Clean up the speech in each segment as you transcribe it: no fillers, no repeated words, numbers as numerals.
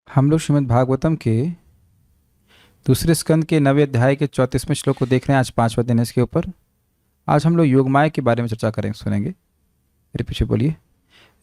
हम लोग श्रीमद् भागवतम के दूसरे स्कंद के 9वें अध्याय के 34वें श्लोक को देख रहे हैं। आज 5वां दिन है इसके ऊपर। आज हम लोग योगमाया के बारे में चर्चा करेंगे, सुनेंगे। मेरे पीछे बोलिए।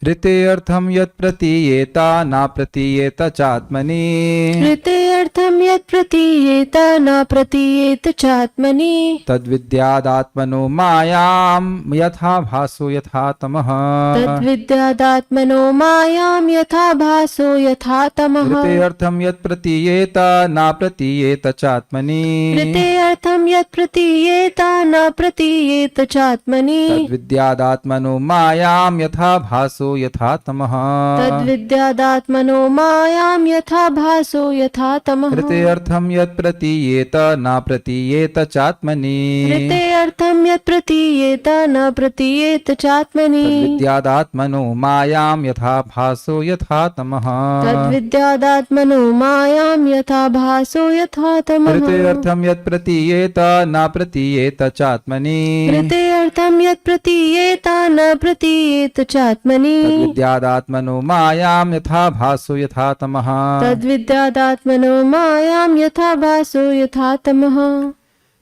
ऋते अर्थम यत् प्रतीयेता न प्रतीयेत चात्मनि। ऋते अर्थम यत् प्रतीयेत न प्रतीयेत चात्मनि। तद्विद्यादात्मनो मायां यथा भासो यथा तमः। तद्विद्यादात्मनो मायां यथा भासो यथा तमः। ऋते अर्थम यत् प्रतीयेत न प्रतीयेत चात्मनि। ऋते अर्थम यत् प्रतीयेत न प्रतीयेत चात्मनि। तद्विद्यादात्मनो मायां यथा भासो यथा तमः। तद्विद्यादात्मनो मायां यथा भासो यथा तमः। ऋते अर्थम यत् प्रतीयेत न प्रतीयेत चात्मनि। ऋते अर्थम यत् प्रतीयेत न प्रतीयेत चात्मनि। तद्विद्यादात्मनो मायां यथा भासो यथा तमः। तद्विद्यादात्मनो मायां यथा भासो यथा तमः। ऋते अर्थम यत् प्रतीयेत न प्रतीयेत चात्मनि। ऋते अर्थम यत् प्रतीयेत न प्रतीयेत चात्मनि। तद्विद्यादात्मनो मायां यथा भासो यथा तमः। तद्विद्यादात्मनो मायां यथा भासो यथा तमः।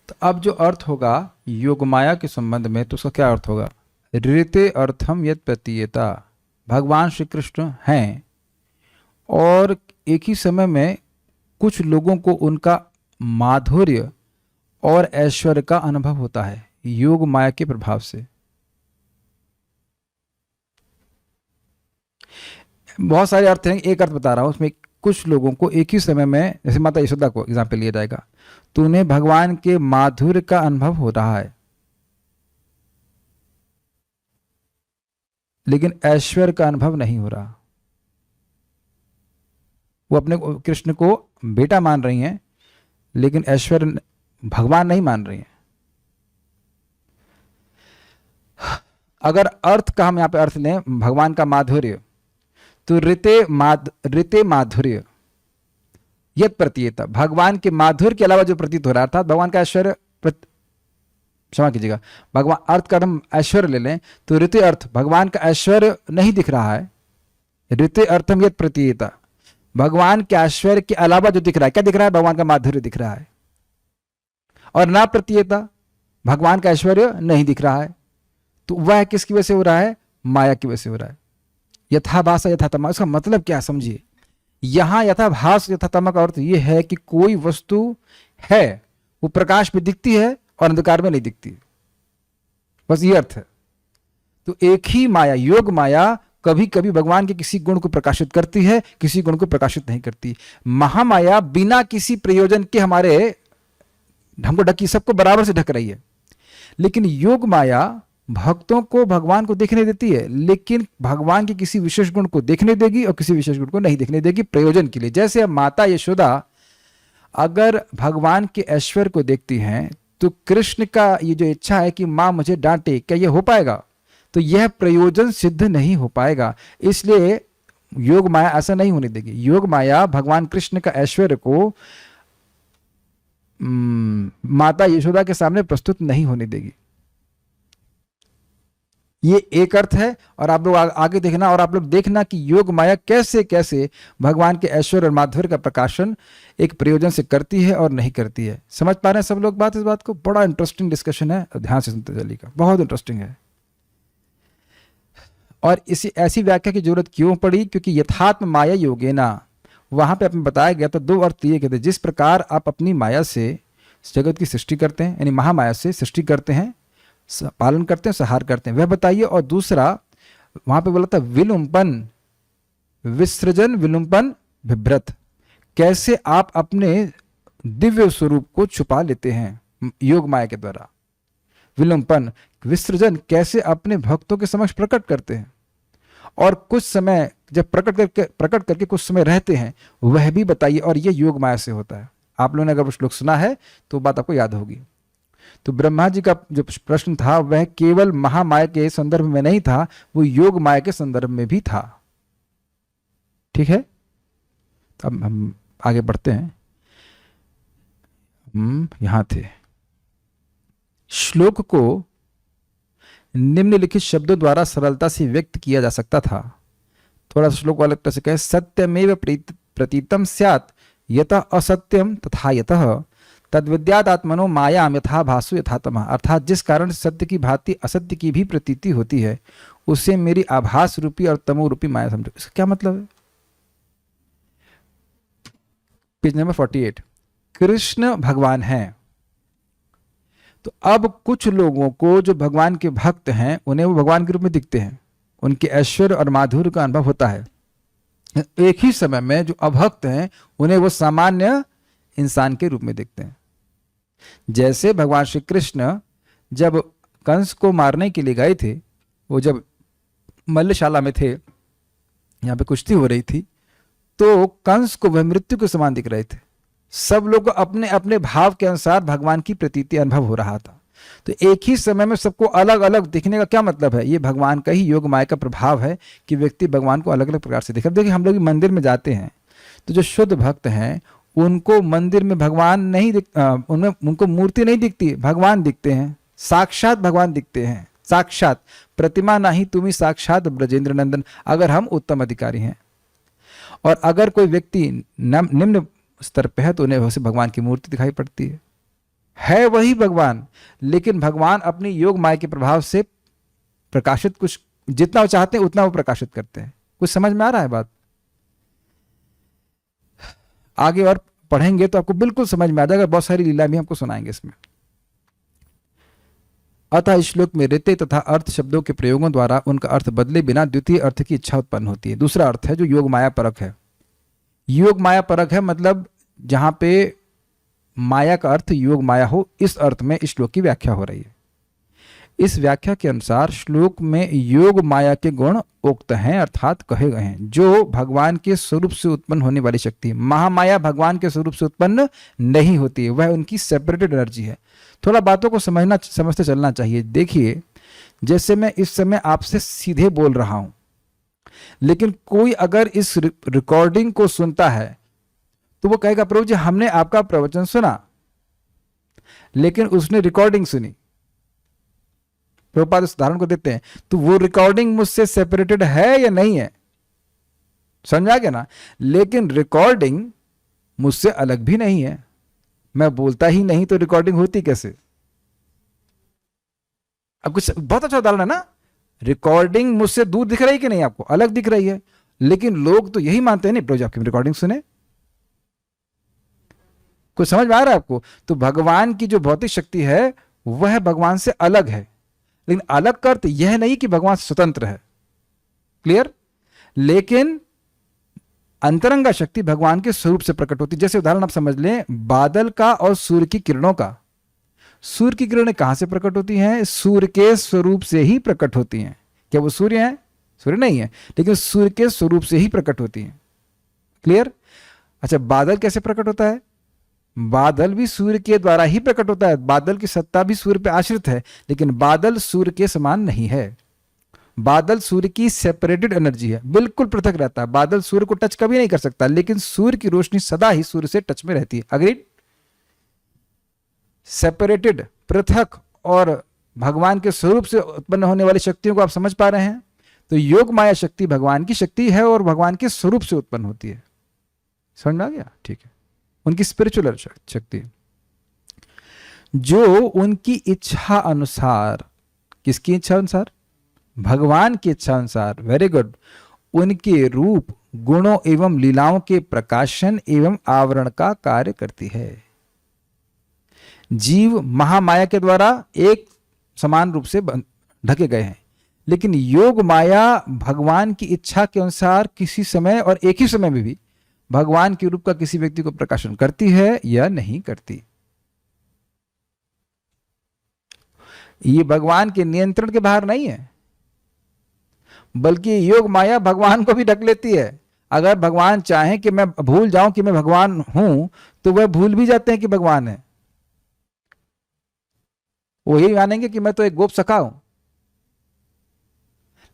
तो अब जो अर्थ होगा योगमाया के संबंध में, तो उसका क्या अर्थ होगा? ऋते अर्थम यत् प्रतीयेता, भगवान श्री कृष्ण हैं और एक ही समय में कुछ लोगों को उनका माधुर्य और ऐश्वर्य का अनुभव होता है योग माया के प्रभाव से। बहुत सारे अर्थ हैं, एक अर्थ बता रहा हूं। उसमें कुछ लोगों को एक ही समय में, जैसे माता यशोदा को एग्जाम्पल लिया जाएगा, तो उन्हें भगवान के माधुर्य का अनुभव हो रहा है, लेकिन ऐश्वर्य का अनुभव नहीं हो रहा। वो अपने कृष्ण को बेटा मान रही हैं, लेकिन ऐश्वर्य भगवान नहीं मान रही हैं। अगर अर्थ का हम यहां पे अर्थ लें भगवान का माधुर्य, तो ऋते माधुर्य यत् प्रतीयेता, भगवान के माधुर्य के अलावा जो प्रतीत हो रहा था, भगवान का ऐश्वर्य, क्षमा कीजिएगा, भगवान अर्थ का हम ऐश्वर्य ले लें तो ऋते अर्थ भगवान का ऐश्वर्य नहीं दिख रहा है। ऋते अर्थम यत् प्रतीयेता, भगवान के ऐश्वर्य के अलावा जो दिख रहा है, क्या दिख रहा है? भगवान का माधुर्य दिख रहा है। और ना प्रतीयेता, भगवान का ऐश्वर्य नहीं दिख रहा है। तो वह किसकी वजह से हो रहा है? माया की वजह से हो रहा है। यथाभास यथातमा, इसका मतलब क्या समझिए। यहां यथाभास यथातमा का अर्थ यह है कि कोई वस्तु है, वो प्रकाश में दिखती है और अंधकार में नहीं दिखती, बस ये अर्थ है। तो एक ही माया, योग माया, कभी कभी भगवान के किसी गुण को प्रकाशित करती है, किसी गुण को प्रकाशित नहीं करती। महामाया बिना किसी प्रयोजन के हमारे हमको ढकी, सबको बराबर से ढक रही है। लेकिन योग माया भक्तों को भगवान को देखने देती है, लेकिन भगवान के किसी विशेष गुण को देखने देगी और किसी विशेष गुण को नहीं देखने देगी, प्रयोजन के लिए। जैसे अब माता यशोदा अगर भगवान के ऐश्वर्य को देखती हैं, तो कृष्ण का ये जो इच्छा है कि माँ मुझे डांटे, क्या यह हो पाएगा? तो यह प्रयोजन सिद्ध नहीं हो पाएगा। इसलिए योग माया ऐसा नहीं होने देगी। योग माया भगवान कृष्ण का ऐश्वर्य को माता यशोदा के सामने प्रस्तुत नहीं होने देगी। ये एक अर्थ है। और आप लोग आगे देखना, और आप लोग देखना कि योग माया कैसे कैसे भगवान के ऐश्वर्य और माधुर्य का प्रकाशन एक प्रयोजन से करती है और नहीं करती है। समझ पा रहे हैं सब लोग बात? इस बात को बड़ा इंटरेस्टिंग डिस्कशन है, ध्यान से सुनते चलिएगा, बहुत इंटरेस्टिंग है। और इसी ऐसी व्याख्या की जरूरत क्यों पड़ी? क्योंकि यथात्म माया योगेना, वहां पे अपने बताया गया था, दो अर्थ दिए गए थे। जिस प्रकार आप अपनी माया से जगत की सृष्टि करते हैं, यानी महामाया से सृष्टि करते हैं, पालन करते हैं, संहार करते हैं, वह बताइए। और दूसरा वहां पे बोला था विलुम्पन, विसृजन विलुम्पन विभ्रत, कैसे आप अपने दिव्य स्वरूप को छुपा लेते हैं योग माया के द्वारा। विलुम्पन, विसृजन, कैसे अपने भक्तों के समक्ष प्रकट करते हैं, और कुछ समय जब प्रकट करके कुछ समय रहते हैं, वह भी बताइए। और यह योग माया से होता है। आप लोगों ने अगर श्लोक सुना है तो बात आपको याद होगी। तो ब्रह्मा जी का जो प्रश्न था वह केवल महामाया के संदर्भ में नहीं था, वो योग माया के संदर्भ में भी था। ठीक है, तो अब हम आगे बढ़ते हैं। यहां थे, श्लोक को निम्नलिखित शब्दों द्वारा सरलता से व्यक्त किया जा सकता था। थोड़ा सा श्लोक अलग तरह से कहे, सत्यमेव प्रतीतम स्यात् यतः असत्यम तथा यतः तद्विद्यात् आत्मनो मायाम यथा भासु यथा तमः। अर्थात जिस कारण सत्य की भांति असत्य की भी प्रतीति होती है उससे मेरी आभास रूपी और तमो रूपी माया समझो। इसका क्या मतलब है? Page number 48। कृष्ण भगवान हैं, तो अब कुछ लोगों को जो भगवान के भक्त हैं उन्हें वो भगवान के रूप में दिखते हैं, उनके ऐश्वर्य और माधुर्य का अनुभव होता है। एक ही समय में जो अभक्त हैं उन्हें वो सामान्य इंसान के रूप में देखते हैं। जैसे भगवान श्री कृष्ण जब कंस को मारने के लिए गए थे, वो जब मल्लशाला में थे, यहाँ पे कुश्ती हो रही थी, तो कंस को वह मृत्यु के समान दिख रहे थे। सब लोग अपने अपने भाव के अनुसार भगवान की प्रतीति अनुभव हो रहा था। तो एक ही समय में सबको अलग अलग दिखने का क्या मतलब है? ये भगवान का ही योग माया का प्रभाव है कि व्यक्ति भगवान को अलग अलग प्रकार से दिखे। देखिए, हम लोग मंदिर में जाते हैं तो जो शुद्ध भक्त हैं उनको मंदिर में भगवान नहीं उनमें उनको मूर्ति नहीं दिखती, भगवान दिखते हैं, साक्षात भगवान दिखते हैं, साक्षात प्रतिमा नहीं तुम्ही साक्षात ब्रजेंद्र नंदन, अगर हम उत्तम अधिकारी हैं। और अगर कोई व्यक्ति निम्न स्तर पे है तो उन्हें वैसे भगवान की मूर्ति दिखाई पड़ती है वही भगवान, लेकिन भगवान अपनी योग माया के प्रभाव से प्रकाशित कुछ जितना वो चाहते हैं उतना वो प्रकाशित करते हैं। कुछ समझ में आ रहा है बात? आगे और पढ़ेंगे तो आपको बिल्कुल समझ में आ जाएगा, बहुत सारी लीला भी हमको सुनाएंगे इसमें। अतः इस श्लोक में ऋते तथा अर्थ शब्दों के प्रयोगों द्वारा उनका अर्थ बदले बिना द्वितीय अर्थ की इच्छा उत्पन्न होती है। दूसरा अर्थ है जो योग माया परक है। योग माया परक है मतलब जहां पे माया का अर्थ योग माया हो, इस अर्थ में इस श्लोक की व्याख्या हो रही है। इस व्याख्या के अनुसार श्लोक में योग माया के गुण उक्त हैं, अर्थात कहे गए हैं, जो भगवान के स्वरूप से उत्पन्न होने वाली शक्ति। महामाया भगवान के स्वरूप से उत्पन्न नहीं होती है, वह उनकी सेपरेटेड एनर्जी है। थोड़ा बातों को समझते चलना चाहिए। देखिए, जैसे मैं इस समय आपसे सीधे बोल रहा हूं, लेकिन कोई अगर इस रिकॉर्डिंग को सुनता है तो वो कहेगा प्रभु जी हमने आपका प्रवचन सुना, लेकिन उसने रिकॉर्डिंग सुनी। प्रभुपाद इस उदाहरण को देते हैं, तो वो रिकॉर्डिंग मुझसे सेपरेटेड है या नहीं है? समझा गया ना? लेकिन रिकॉर्डिंग मुझसे अलग भी नहीं है। मैं बोलता ही नहीं तो रिकॉर्डिंग होती कैसे? अब कुछ बहुत अच्छा उदाहरण है ना। रिकॉर्डिंग मुझसे दूर दिख रही है कि नहीं? आपको अलग दिख रही है, लेकिन लोग तो यही मानते हैं नहीं प्रभु जी आपकी रिकॉर्डिंग सुने। कुछ समझ में आ रहा है आपको? तो भगवान की जो भौतिक शक्ति है वह भगवान से अलग है, लेकिन अलग का अर्थ यह नहीं कि भगवान स्वतंत्र है। क्लियर? लेकिन अंतरंगा शक्ति भगवान के स्वरूप से प्रकट होती है। जैसे उदाहरण आप समझ लें, बादल का और सूर्य की किरणों का। सूर्य की किरणें कहां से प्रकट होती हैं? सूर्य के स्वरूप से ही प्रकट होती हैं। क्या वो सूर्य है? सूर्य नहीं है, लेकिन सूर्य के स्वरूप से ही प्रकट होती हैं। क्लियर? अच्छा, बादल कैसे प्रकट होता है? बादल भी सूर्य के द्वारा ही प्रकट होता है। बादल की सत्ता भी सूर्य पर आश्रित है, लेकिन बादल सूर्य के समान नहीं है। बादल सूर्य की सेपरेटेड एनर्जी है, बिल्कुल पृथक रहता है। बादल सूर्य को टच कभी नहीं कर सकता, लेकिन सूर्य की रोशनी सदा ही सूर्य से टच में रहती है। अग्रीड? सेपरेटेड, पृथक, और भगवान के स्वरूप से उत्पन्न होने वाली शक्तियों को आप समझ पा रहे हैं? तो योग माया शक्ति भगवान की शक्ति है और भगवान के स्वरूप से उत्पन्न होती है। समझ में आ गया? ठीक है, उनकी स्पिरिचुअल शक्ति जो उनकी इच्छा अनुसार, किसकी इच्छा अनुसार? भगवान की इच्छा अनुसार, वेरी गुड, उनके रूप, गुणों एवं लीलाओं के प्रकाशन एवं आवरण का कार्य करती है। जीव महामाया के द्वारा एक समान रूप से ढके गए हैं, लेकिन योग माया भगवान की इच्छा के अनुसार किसी समय और एक ही समय में भी भगवान के रूप का किसी व्यक्ति को प्रकाशन करती है या नहीं करती। ये भगवान के नियंत्रण के बाहर नहीं है, बल्कि योग माया भगवान को भी ढक लेती है। अगर भगवान चाहें कि मैं भूल जाऊं कि मैं भगवान हूं, तो वह भूल भी जाते हैं कि भगवान है। वो यही मानेंगे कि मैं तो एक गोप सखा हूं।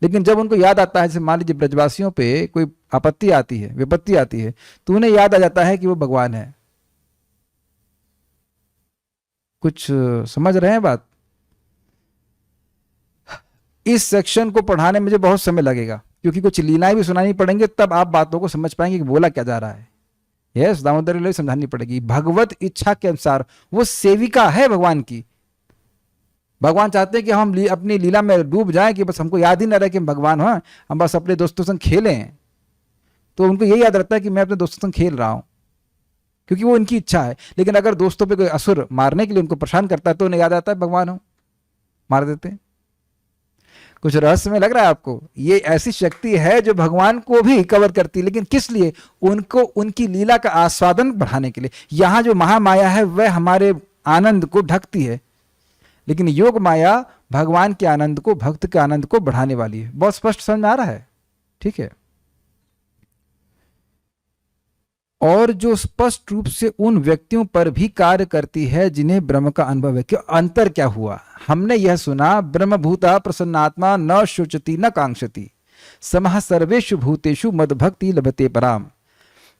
लेकिन जब उनको याद आता है, जैसे मान लीजिए ब्रजवासियों पे कोई आपत्ति आती है, विपत्ति आती है, तो उन्हें याद आ जाता है कि वो भगवान है। कुछ समझ रहे हैं बात? इस सेक्शन को पढ़ाने में मुझे बहुत समय लगेगा, क्योंकि कुछ लीलाएं भी सुनानी पड़ेंगे, तब आप बातों को समझ पाएंगे कि बोला क्या जा रहा है। यस, दामोदर लीला समझानी पड़ेगी। भगवत इच्छा के अनुसार वो सेविका है भगवान की। भगवान चाहते हैं कि हम अपनी लीला में डूब जाएं, कि बस हमको याद ही ना रहे कि हम भगवान हैं, हम बस अपने दोस्तों संग खेलें। तो उनको यही याद रहता है कि मैं अपने दोस्तों संग खेल रहा हूं, क्योंकि वो उनकी इच्छा है। लेकिन अगर दोस्तों पे कोई असुर मारने के लिए उनको परेशान करता है तो उन्हें याद आता है भगवान हो, मार देते हैं। कुछ रहस्य में लग रहा है आपको? ये ऐसी शक्ति है जो भगवान को भी कवर करती है, लेकिन किस लिए? उनको उनकी लीला का आस्वादन बढ़ाने के लिए। यहां जो महामाया है वह हमारे आनंद को ढकती है, लेकिन योग माया भगवान के आनंद को, भक्त के आनंद को बढ़ाने वाली है। बहुत स्पष्ट समझ में आ रहा है? ठीक है। और जो स्पष्ट रूप से उन व्यक्तियों पर भी कार्य करती है जिन्हें ब्रह्म का अनुभव है। क्यों? अंतर क्या हुआ? हमने यह सुना, ब्रह्मभूता प्रसन्नात्मा न शोचति न कांक्षति समः सर्वेषु भूतेषु मदभक्ति लभते पराम।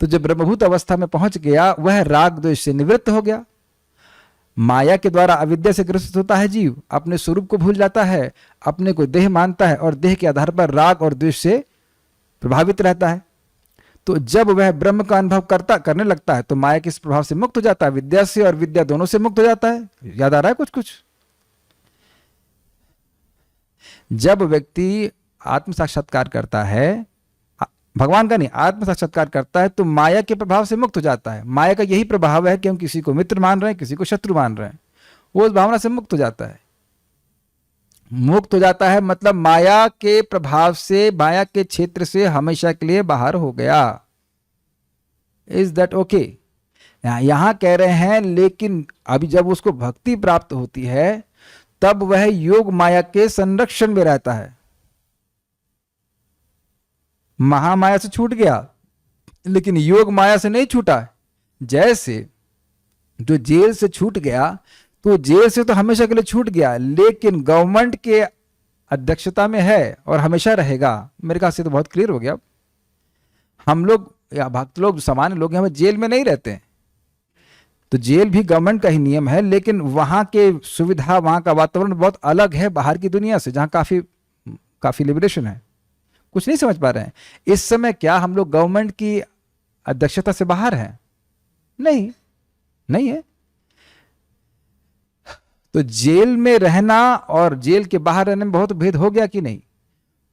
तो जब ब्रह्मभूत अवस्था में पहुंच गया, वह राग द्वेष से निवृत्त हो गया। माया के द्वारा अविद्या से ग्रसित होता है जीव, अपने स्वरूप को भूल जाता है, अपने को देह मानता है और देह के आधार पर राग और द्वेष से प्रभावित रहता है। तो जब वह ब्रह्म का अनुभव करने लगता है तो माया के इस प्रभाव से मुक्त हो जाता है, विद्या से और विद्या दोनों से मुक्त हो जाता है। याद आ रहा है कुछ कुछ? जब व्यक्ति आत्म साक्षात्कार करता है, भगवान का नहीं, आत्म साक्षात्कार करता है, तो माया के प्रभाव से मुक्त हो जाता है। माया का यही प्रभाव है कि हम किसी को मित्र मान रहे हैं, किसी को शत्रु मान रहे हैं, वो उस भावना से मुक्त हो जाता है। मुक्त हो जाता है मतलब माया के प्रभाव से, माया के क्षेत्र से हमेशा के लिए बाहर हो गया। Is that okay? यहां कह रहे हैं, लेकिन अभी जब उसको भक्ति प्राप्त होती है तब वह योग माया के संरक्षण में रहता है। महामाया से छूट गया, लेकिन योग माया से नहीं छूटा। जैसे जो जेल से छूट गया, तो जेल से तो हमेशा के लिए छूट गया, लेकिन गवर्नमेंट के अध्यक्षता में है और हमेशा रहेगा। मेरे ख्याल से तो बहुत क्लियर हो गया। हम लोग या भक्त लोग, सामान्य लोग, हमें जेल में नहीं रहते हैं, तो जेल भी गवर्नमेंट का ही नियम है, लेकिन वहां के सुविधा, वहां का वातावरण बहुत अलग है बाहर की दुनिया से, जहां काफी लिबरेशन है। कुछ नहीं समझ पा रहे हैं? इस समय क्या हम लोग गवर्नमेंट की अध्यक्षता से बाहर हैं? नहीं है। तो जेल में रहना और जेल के बाहर रहने में बहुत भेद हो गया कि नहीं?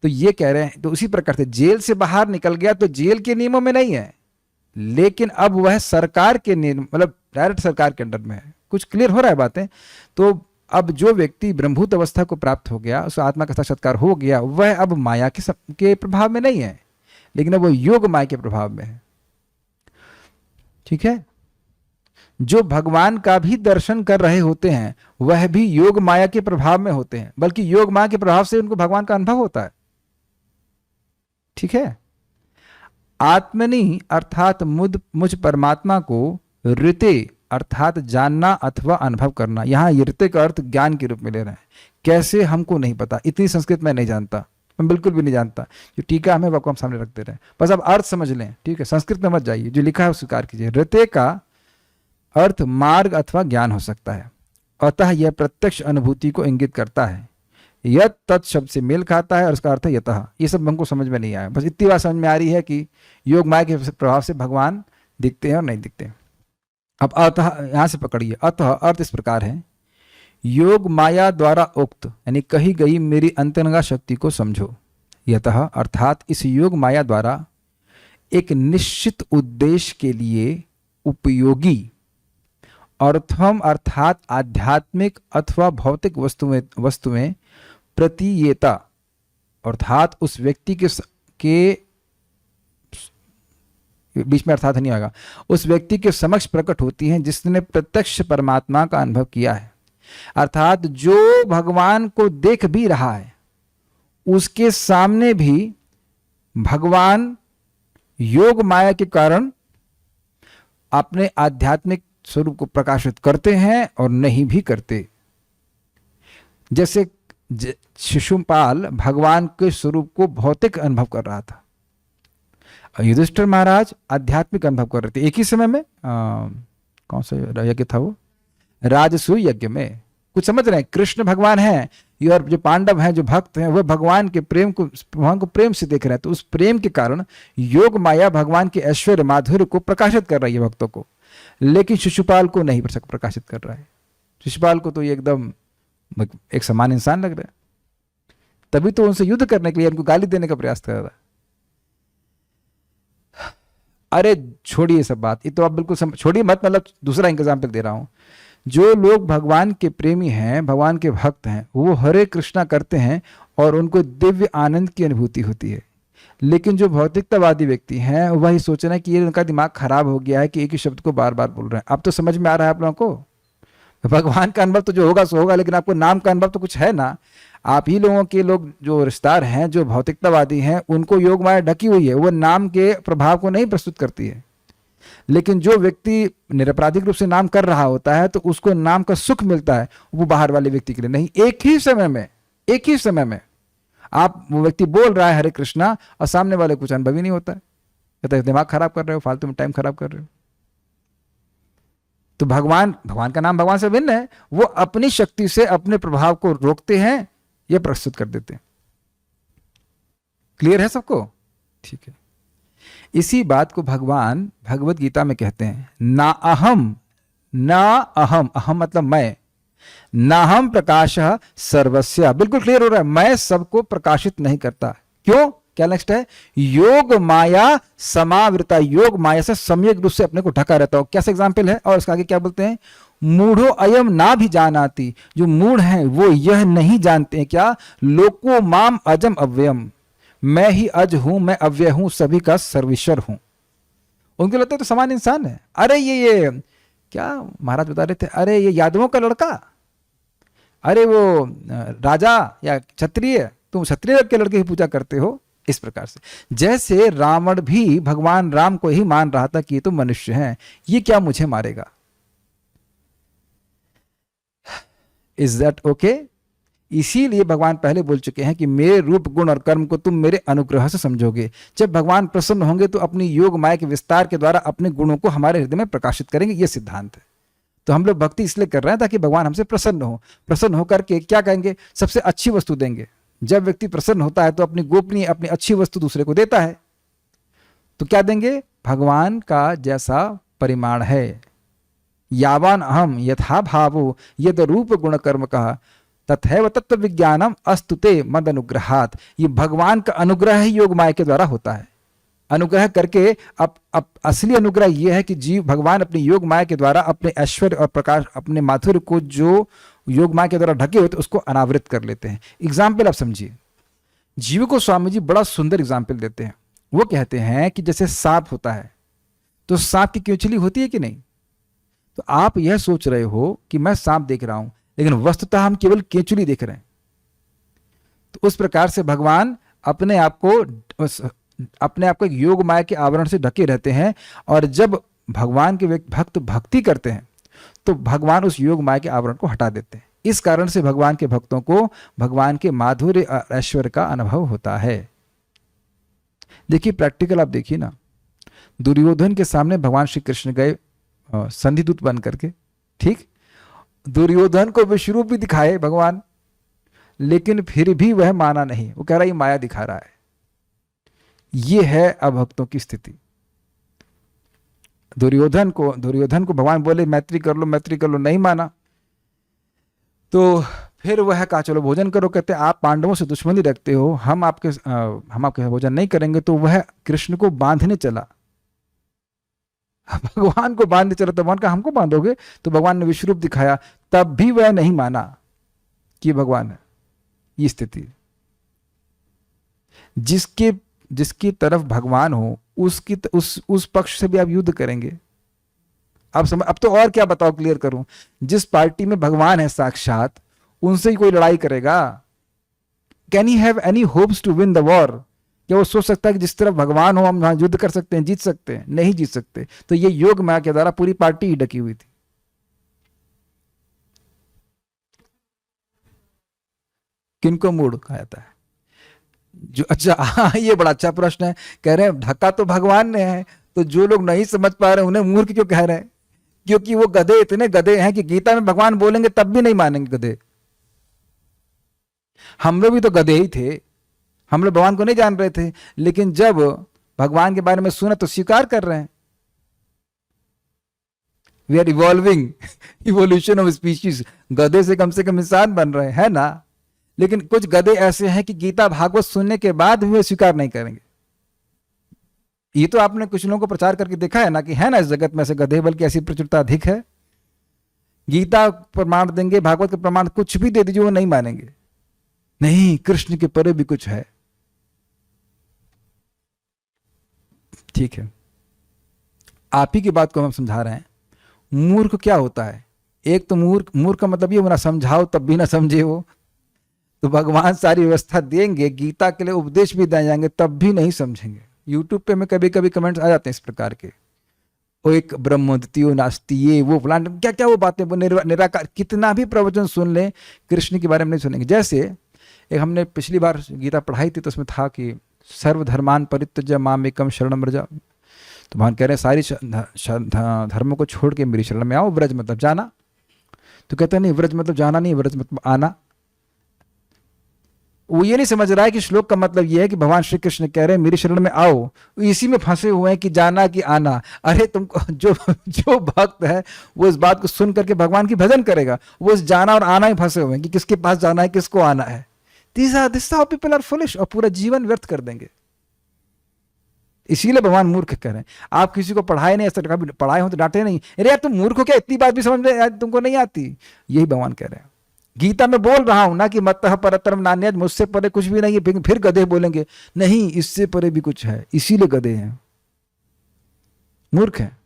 तो ये कह रहे हैं, तो उसी प्रकार से जेल से बाहर निकल गया तो जेल के नियमों में नहीं है, लेकिन अब वह सरकार के नियम, मतलब डायरेक्ट सरकार के अंडर में है। कुछ क्लियर हो रहा है बातें? तो अब जो व्यक्ति ब्रह्मभूत अवस्था को प्राप्त हो गया, उस आत्मा का साक्षात्कार हो गया, वह अब माया के प्रभाव में नहीं है, लेकिन अब वो योग माया के प्रभाव में है। ठीक है? जो भगवान का भी दर्शन कर रहे होते हैं वह भी योग माया के प्रभाव में होते हैं, बल्कि योग माया के प्रभाव से उनको भगवान का अनुभव होता है। ठीक है? आत्मनि अर्थात मुझ परमात्मा को ऋते अर्थात जानना अथवा अनुभव करना। यहां ऋते का अर्थ ज्ञान के रूप में ले रहे हैं। कैसे? हमको नहीं पता, इतनी संस्कृत मैं नहीं जानता, मैं बिल्कुल भी नहीं जानता। जो टीका हमें आपको हम सामने रखते रहे, बस आप अर्थ समझ लें। ठीक है? संस्कृत में मत जाइए, जो लिखा है स्वीकार कीजिए। ऋते का अर्थ मार्ग अथवा ज्ञान हो सकता है, अतः यह प्रत्यक्ष अनुभूति को इंगित करता है। यत तत् शब्द से मेल खाता है और उसका अर्थ है यतः। ये सब हमको समझ में नहीं आया, बस इतनी बात समझ में आ रही है कि योग माया के प्रभाव से भगवान दिखते हैं और नहीं दिखते। अब अतः यहां से पकड़िए। अतः अर्थ इस प्रकार है, योग माया द्वारा उक्त यानी कही गई मेरी अंतरंगा शक्ति को समझो। यतः अर्थात इस योग माया द्वारा एक निश्चित उद्देश्य के लिए उपयोगी अर्थम अर्थात आध्यात्मिक अथवा भौतिक वस्तुएं प्रतीयेता अर्थात उस व्यक्ति के बीच में अर्थात नहीं आएगा, उस व्यक्ति के समक्ष प्रकट होती हैं जिसने प्रत्यक्ष परमात्मा का अनुभव किया है। अर्थात जो भगवान को देख भी रहा है उसके सामने भी भगवान योग माया के कारण अपने आध्यात्मिक स्वरूप को प्रकाशित करते हैं और नहीं भी करते। जैसे शिशुपाल भगवान के स्वरूप को भौतिक अनुभव कर रहा था, युधिष्ठिर महाराज आध्यात्मिक अनुभव कर रहे थे एक ही समय में। कौन सा यज्ञ था वो? राजसूय यज्ञ में। कुछ समझ रहे हैं? कृष्ण भगवान हैं और जो पांडव हैं, जो भक्त हैं, वह भगवान के प्रेम को, भगवान को प्रेम से देख रहे हैं। तो उस प्रेम के कारण योग माया भगवान के ऐश्वर्य माधुर्य को प्रकाशित कर रही है भक्तों को, लेकिन शिशुपाल को नहीं प्रकाशित कर रहा है। शिशुपाल को तो ये एकदम एक समान इंसान लग रहा है, तभी तो उनसे युद्ध करने के लिए उनको गाली देने का प्रयास कर रहा है। अरे छोड़िए सब बात, ये तो आप बिल्कुल छोड़िए मत, मतलब दूसरा एग्जाम्पल दे रहा हूं। जो लोग भगवान के प्रेमी हैं, भगवान के भक्त हैं, वो हरे कृष्णा करते हैं और उनको दिव्य आनंद की अनुभूति होती है। लेकिन जो भौतिकतावादी व्यक्ति हैं, वही सोच रहे हैं कि ये उनका दिमाग खराब हो गया है कि एक ही शब्द को बार बार बोल रहे हैं। अब तो समझ में आ रहा है आप लोगों को? भगवान का अनुभव तो जो होगा सो होगा, लेकिन आपको नाम का अनुभव तो कुछ है ना। आप ही लोगों के लोग जो रिश्तेदार हैं, जो भौतिकतावादी हैं, उनको योग माया ढकी हुई है, वो नाम के प्रभाव को नहीं प्रस्तुत करती है। लेकिन जो व्यक्ति निरपराधिक रूप से नाम कर रहा होता है, तो उसको नाम का सुख मिलता है, वो बाहर वाले व्यक्ति के लिए नहीं। एक ही समय में आप, वो व्यक्ति बोल रहा है हरे कृष्णा और सामने वाले कुछ अनुभव ही नहीं होता है, कहते हैं दिमाग खराब कर रहे हो, फालतू में टाइम खराब कर रहे हो। तो भगवान का नाम भगवान से भिन्न है, वो अपनी शक्ति से अपने प्रभाव को रोकते हैं या प्रस्तुत कर देते हैं। क्लियर है सबको? ठीक है। इसी बात को भगवान भगवत गीता में कहते हैं, ना अहम, अहम मतलब मैं, ना हम प्रकाश सर्वस्य। बिल्कुल क्लियर हो रहा है, मैं सबको प्रकाशित नहीं करता। क्यों? क्या नेक्स्ट है? योग माया समावृता, योग माया से सम्यक रूप से अपने को ढका रहता हो। कैसे एग्जाम्पल है? और इसका आगे क्या बोलते हैं? मूढ़ो अयम ना भी जानाति, जो मूढ़ हैं वो यह नहीं जानते हैं क्या? लोको माम अजम अव्ययम, मैं ही अज हूं, मैं अव्यय हूं, सभी का सर्वेश्वर हूं। उनको लगता है तो समान इंसान है। अरे ये क्या महाराज बता रहे थे, अरे ये यादवों का लड़का, अरे वो राजा या क्षत्रिय, तुम क्षत्रिय के लड़के की पूजा करते हो। इस प्रकार से जैसे रावण भी भगवान राम को ही मान रहा था कि ये तो मनुष्य हैं, ये क्या मुझे मारेगा। Is that okay? इसीलिए भगवान पहले बोल चुके हैं कि मेरे रूप गुण और कर्म को तुम मेरे अनुग्रह से समझोगे। जब भगवान प्रसन्न होंगे तो अपनी योग माया के विस्तार के द्वारा अपने गुणों को हमारे हृदय में प्रकाशित करेंगे। यह सिद्धांत है। तो हम लोग भक्ति इसलिए कर रहे हैं ताकि भगवान हमसे प्रसन्न हो। प्रसन्न होकर के क्या कहेंगे? सबसे अच्छी वस्तु देंगे। जब व्यक्ति प्रसन्न होता है तो अपनी गोपनीय, अपनी अच्छी वस्तु दूसरे को देता है। तो क्या देंगे? भगवान का जैसा परिमाण है। यावान अहम यथा भावो यद रूप गुण कर्म कहा तथैव तत्व विज्ञानम अस्तुते मद अनुग्रहात। ये भगवान का अनुग्रह ही योग माया के द्वारा होता है। अनुग्रह करके अब असली अनुग्रह यह है कि जीव, भगवान अपनी योग माया के द्वारा अपने ऐश्वर्य और प्रकाश, अपने माधुर्य को जो योग माया के द्वारा ढके होते उसको अनावृत कर लेते हैं। एग्जाम्पल आप समझिए, जीव को स्वामी जी बड़ा सुंदर एग्जाम्पल देते हैं। वो कहते हैं कि जैसे सांप होता है, तो सांप की केंचुली होती है कि नहीं? तो आप यह सोच रहे हो कि मैं सांप देख रहा हूं, लेकिन वस्तुतः हम केवल केंचुली देख रहे हैं। तो उस प्रकार से भगवान अपने आप को एक योग माया के आवरण से ढके रहते हैं। और जब भगवान के भक्त भक्ति करते हैं तो भगवान उस योग माया के आवरण को हटा देते हैं। इस कारण से भगवान के भक्तों को भगवान के माधुर्य और ऐश्वर्य का अनुभव होता है। देखिए प्रैक्टिकल आप देखिए ना, दुर्योधन के सामने भगवान श्री कृष्ण गए संधिदूत बन करके, ठीक? दुर्योधन को विश्वरूप भी दिखाए भगवान, लेकिन फिर भी वह माना नहीं। वो कह रहा है ये माया दिखा रहा है। ये है अभक्तों की स्थिति। दुर्योधन को भगवान बोले मैत्री कर लो, नहीं माना। तो फिर वह कहा चलो भोजन करो। कहते आप पांडवों से दुश्मनी रखते हो, हम आपके भोजन नहीं करेंगे। तो वह कृष्ण को बांधने चला, भगवान को बांधने चला। तो भगवान कहा हमको बांधोगे? तो भगवान ने विश्वरूप दिखाया, तब भी वह नहीं माना कि भगवान है। ये स्थिति, जिसकी तरफ भगवान हो उसकी उस पक्ष से भी आप युद्ध करेंगे। अब तो और क्या बताओ, क्लियर करूं। जिस पार्टी में भगवान है साक्षात, उनसे ही कोई लड़ाई करेगा? Can he have any hopes to win the war? क्या वो सोच सकता है कि जिस तरफ भगवान हो हम वहां युद्ध कर सकते हैं, जीत सकते हैं? नहीं जीत सकते। तो ये योग माया के द्वारा पूरी पार्टी ही ढकी हुई थी। किनको मूड कहा जाता है? जो, अच्छा ये बड़ा अच्छा प्रश्न है। कह रहे हैं ढका तो भगवान ने है, तो जो लोग नहीं समझ पा रहे उन्हें मूर्ख क्यों कह रहे हैं? क्योंकि वो गधे इतने गधे हैं कि गीता में भगवान बोलेंगे तब भी नहीं मानेंगे गधे। हम लोग भी तो गधे ही थे, हम लोग भगवान को नहीं जान रहे थे, लेकिन जब भगवान के बारे में सुना तो स्वीकार कर रहे हैं। We are evolving, evolution of species. गधे से कम इंसान बन रहे हैं, है ना। लेकिन कुछ गधे ऐसे हैं कि गीता भागवत सुनने के बाद भी वे स्वीकार नहीं करेंगे। ये तो आपने कुछ लोगों को प्रचार करके देखा है ना, कि है ना इस जगत में ऐसे गधे, बल्कि ऐसी प्रचुरता अधिक है। गीता प्रमाण देंगे, भागवत के प्रमाण कुछ भी दे दीजिए वो नहीं मानेंगे। नहीं, कृष्ण के परे भी कुछ है। ठीक है, आप ही की बात को हम समझा रहे हैं। मूर्ख क्या होता है? एक तो मूर्ख का मतलब ये, ना समझाओ तब भी ना समझे वो। तो भगवान सारी व्यवस्था देंगे, गीता के लिए उपदेश भी दिए जाएंगे, तब भी नहीं समझेंगे। यूट्यूब पे में कभी कभी कमेंट्स आ जाते हैं इस प्रकार के, वो एक ब्रह्मोदितियो नास्ति, ये वो फलान क्या क्या वो बातें, वो निराकार। कितना भी प्रवचन सुन लें, कृष्ण के बारे में नहीं सुनेंगे। जैसे एक हमने पिछली बार गीता पढ़ाई थी, तो उसमें था कि सर्वधर्मान परित्यज्य मामेकम शरणम व्रज। तो भगवान कह रहे हैं सारी धर्मों को छोड़ के मेरी शरण में आओ। व्रज मतलब जाना। तो कहते हैं नहीं, व्रज मतलब जाना नहीं, व्रज मतलब आना। वो ये नहीं समझ रहा है कि श्लोक का मतलब ये है कि भगवान श्री कृष्ण कह रहे हैं मेरी शरण में आओ, इसी में फंसे हुए हैं कि जाना कि आना। अरे तुमको जो भक्त है वो इस बात को सुन करके भगवान की भजन करेगा, वो इस जाना और आना ही फंसे हुए हैं कि किसके पास जाना है, किसको आना है। This how people are foolish, और पूरा जीवन व्यर्थ कर देंगे। इसीलिए भगवान मूर्ख कह रहे हैं। आप किसी को पढ़ाए नहीं, ऐसा कभी पढ़ाए हो तो डांटे नहीं, अरे यार तुम मूर्ख हो क्या, इतनी बात भी समझ में तुमको नहीं आती। यही भगवान कह रहे हैं। गीता में बोल रहा हूं ना कि मत्तः परतरम नान्यत्, मुझसे परे कुछ भी नहीं है। फिर गधे बोलेंगे नहीं, इससे परे भी कुछ है, इसीलिए गधे हैं, मूर्ख हैं।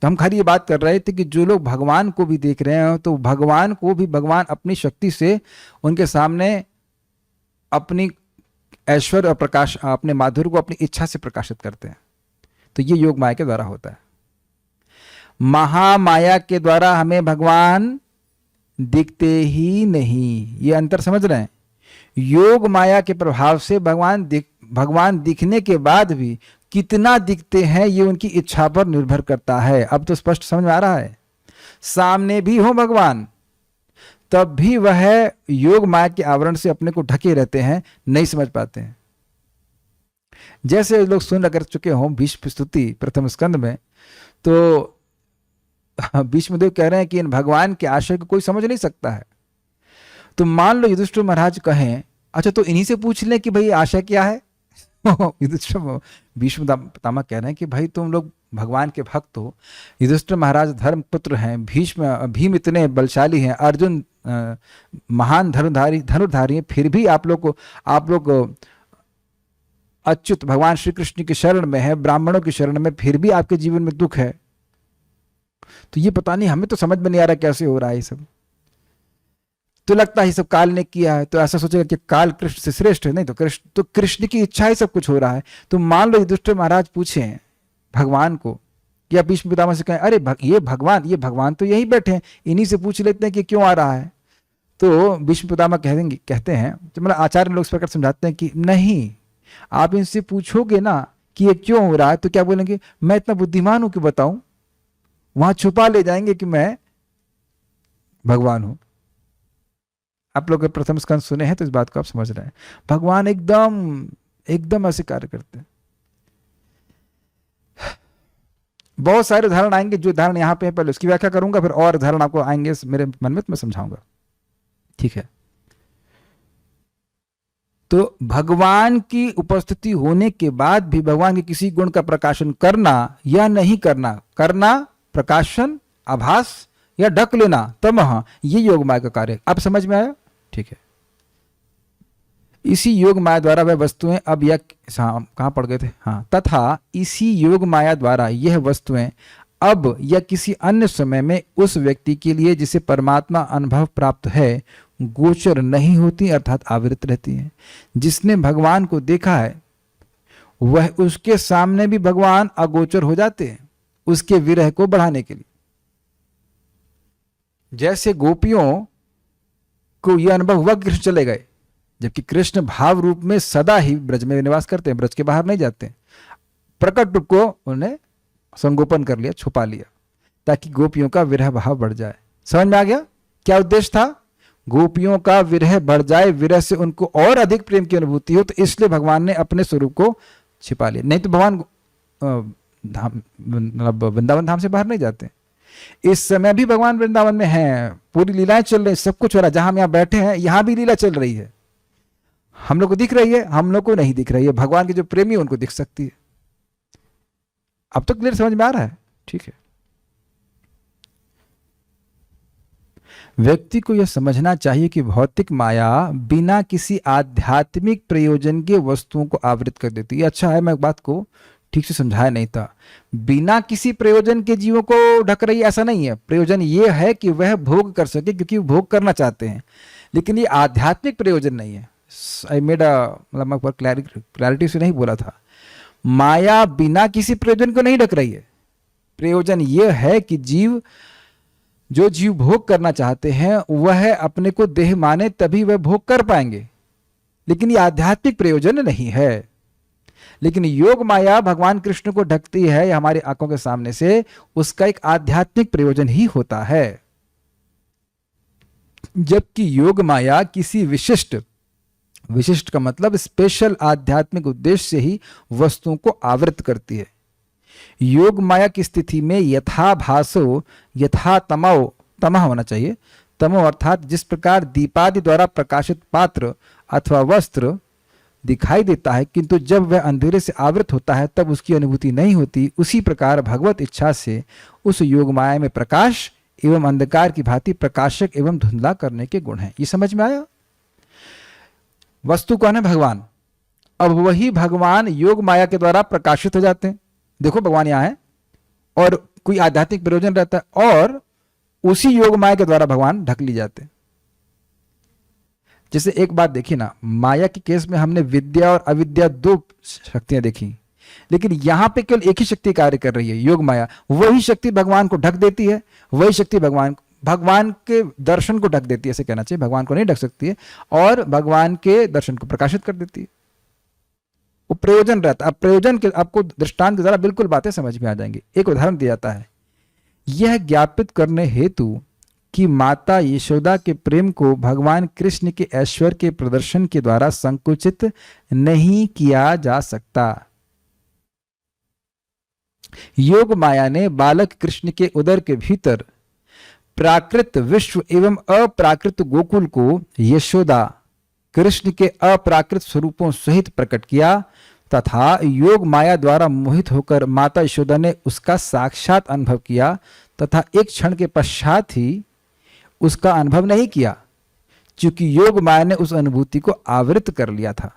तो हम खाली ये बात कर रहे थे कि जो लोग भगवान को भी देख रहे हैं, तो भगवान को भी भगवान अपनी शक्ति से उनके सामने अपनी ऐश्वर्य और प्रकाश, अपने माधुर्य को अपनी इच्छा से प्रकाशित करते हैं। तो ये योग माया के द्वारा होता है। महामाया के द्वारा हमें भगवान दिखते ही नहीं, ये अंतर समझ रहे हैं। योग माया के प्रभाव से भगवान दिखने के बाद भी कितना दिखते हैं ये उनकी इच्छा पर निर्भर करता है। अब तो स्पष्ट समझ में आ रहा है। सामने भी हो भगवान, तब भी वह योग माया के आवरण से अपने को ढके रहते हैं, नहीं समझ पाते हैं। जैसे लोग सुन कर चुके हों भीष्म स्तुति प्रथम स्कंद में, तो भीष्मदेव कह रहे हैं कि इन भगवान के आशय को कोई समझ नहीं सकता है। तो मान लो युधिष्ठिर महाराज कहें अच्छा तो इन्हीं से पूछ लें कि भाई आशय क्या है। युधिष्ठिर भीष्म पितामह कह रहे हैं कि भाई तुम लोग भगवान के भक्त हो, युधिष्ठिर महाराज धर्मपुत्र हैं, भीम इतने बलशाली हैं, अर्जुन महान धनुर्धारी हैं, फिर भी आप लोग अच्युत भगवान श्री कृष्ण की शरण में है, ब्राह्मणों की शरण में, फिर भी आपके जीवन में दुख है। तो ये पता नहीं, हमें तो समझ में नहीं आ रहा कैसे हो रहा है ये सब। तो लगता है ये सब काल ने किया है, तो ऐसा सोचेगा कि काल कृष्ण से श्रेष्ठ है। नहीं, तो कृष्ण की इच्छा ही सब कुछ हो रहा है। तो मान लो युधिष्ठिर महाराज पूछे भगवान को, या भीष्म पितामह से कहें अरे ये भगवान तो यही बैठे हैं, इन्हीं से पूछ लेते हैं कि क्यों आ रहा है। तो भीष्म पितामह कहते हैं, तो मतलब आचार्य लोग इस प्रकार समझाते हैं कि नहीं, आप इनसे पूछोगे ना कि ये क्यों हो रहा है, तो क्या बोलेंगे मैं इतना बुद्धिमान हूं कि बताऊं। वहां छुपा ले जाएंगे कि मैं भगवान हूं। आप लोग प्रथम स्कंद सुने हैं तो इस बात को आप समझ रहे हैं। भगवान एकदम ऐसे कार्य करते हैं। बहुत सारे उदाहरण आएंगे, जो उदाहरण यहां पे है पहले उसकी व्याख्या करूंगा, फिर और उदाहरण आपको आएंगे मेरे मन में, तो मैं समझाऊंगा। ठीक है। तो भगवान की उपस्थिति होने के बाद भी भगवान के किसी गुण का प्रकाशन करना या नहीं करना, प्रकाशन, आभास या ढक लेना, तमह, ये योग माया का कार्य। अब समझ में आया? ठीक है। इसी योग माया द्वारा वह वस्तुएं अब यह कहां पड़ गए थे, हाँ, तथा इसी योग माया द्वारा यह वस्तुएं अब या किसी अन्य समय में उस व्यक्ति के लिए जिसे परमात्मा अनुभव प्राप्त है गोचर नहीं होती, अर्थात आवृत रहती हैं। जिसने भगवान को देखा है वह उसके सामने भी भगवान अगोचर हो जाते हैं, उसके विरह को बढ़ाने के लिए। जैसे गोपियों को यह अनुभव हुआ कि कृष्ण चले गए, जबकि कृष्ण भाव रूप में सदा ही ब्रज में निवास करते हैं, ब्रज के बाहर नहीं जाते। प्रकट रूप को उन्हें संगोपन कर लिया, छुपा लिया, ताकि गोपियों का विरह भाव बढ़ जाए। समझ में आ गया क्या उद्देश्य था? गोपियों का विरह बढ़ जाए, विरह से उनको और अधिक प्रेम की अनुभूति हो, तो इसलिए भगवान ने अपने स्वरूप को छिपा लिया। नहीं तो भगवान धाम, मतलब वृंदावन धाम से बाहर नहीं जाते। इस समय भी भगवान वृंदावन में हैं, पूरी लीलाएं चल रही, सब कुछ हो रहा है। जहां हम यहाँ बैठे हैं, यहां भी लीला चल रही है। हम लोग को दिख रही है, हम लोग को नहीं दिख रही है। भगवान के जो प्रेमी है उनको दिख सकती है। अब तो क्लियर समझ में आ रहा है? ठीक है। व्यक्ति को यह समझना चाहिए कि भौतिक माया बिना किसी आध्यात्मिक प्रयोजन के वस्तुओं को आवृत कर देती है। अच्छा है, मैं बात को ठीक से समझाया नहीं था। बिना किसी प्रयोजन के जीवों को ढक रही, ऐसा नहीं है। प्रयोजन ये है कि वह भोग कर सके, क्योंकि वो भोग करना चाहते हैं, लेकिन ये आध्यात्मिक प्रयोजन नहीं है। आई मेड मतलब मैं क्लैरिटी से नहीं बोला था। माया बिना किसी प्रयोजन को नहीं ढक रही है। प्रयोजन यह है कि जो जीव भोग करना चाहते हैं वह अपने को देह माने, तभी वह भोग कर पाएंगे, लेकिन ये आध्यात्मिक प्रयोजन नहीं है। लेकिन योग माया भगवान कृष्ण को ढकती है हमारी आंखों के सामने से, उसका एक आध्यात्मिक प्रयोजन ही होता है। जबकि योग माया किसी विशिष्ट का मतलब स्पेशल आध्यात्मिक उद्देश्य से ही वस्तुओं को आवृत करती है। योग माया की स्थिति में यथा भासो यथा तमः होना चाहिए। तमो अर्थात जिस प्रकार दीपादि द्वारा प्रकाशित पात्र अथवा वस्त्र दिखाई देता है, किंतु जब वह अंधेरे से आवृत होता है तब उसकी अनुभूति नहीं होती, उसी प्रकार भगवत इच्छा से उस योग माया में प्रकाश एवं अंधकार की भांति प्रकाशक एवं धुंधला करने के गुण हैं। ये समझ में आया? वस्तु कौन है? भगवान। अब वही भगवान योग माया के द्वारा प्रकाशित हो जाते हैं। देखो भगवान यहां है और कोई आध्यात्मिक प्रयोजन रहता है, और उसी योग माया के द्वारा भगवान ढक ली जाते हैं। जैसे एक बात देखी ना, माया के केस में हमने विद्या और अविद्या दो शक्तियां देखी, लेकिन यहां पे केवल एक ही शक्ति कार्य कर रही है, योग माया। वही शक्ति भगवान को ढक देती है, वही शक्ति भगवान के दर्शन को ढक देती है, ऐसे कहना चाहिए। भगवान को नहीं ढक सकती है, और भगवान के दर्शन को प्रकाशित कर देती है। वो प्रयोजन रहता है। अब प्रयोजन के आपको दृष्टांत के द्वारा बिल्कुल बातें समझ में आ जाएंगी। एक उदाहरण दिया जाता है, यह ज्ञापित करने हेतु कि माता यशोदा के प्रेम को भगवान कृष्ण के ऐश्वर्य के प्रदर्शन के द्वारा संकुचित नहीं किया जा सकता। योग माया ने बालक कृष्ण के उदर के भीतर प्राकृत विश्व एवं अप्राकृत गोकुल को यशोदा कृष्ण के अप्राकृत स्वरूपों सहित प्रकट किया, तथा योग माया द्वारा मोहित होकर माता यशोदा ने उसका साक्षात अनुभव किया, तथा एक क्षण के पश्चात ही उसका अनुभव नहीं किया, क्योंकि योग माया ने उस अनुभूति को आवृत कर लिया था।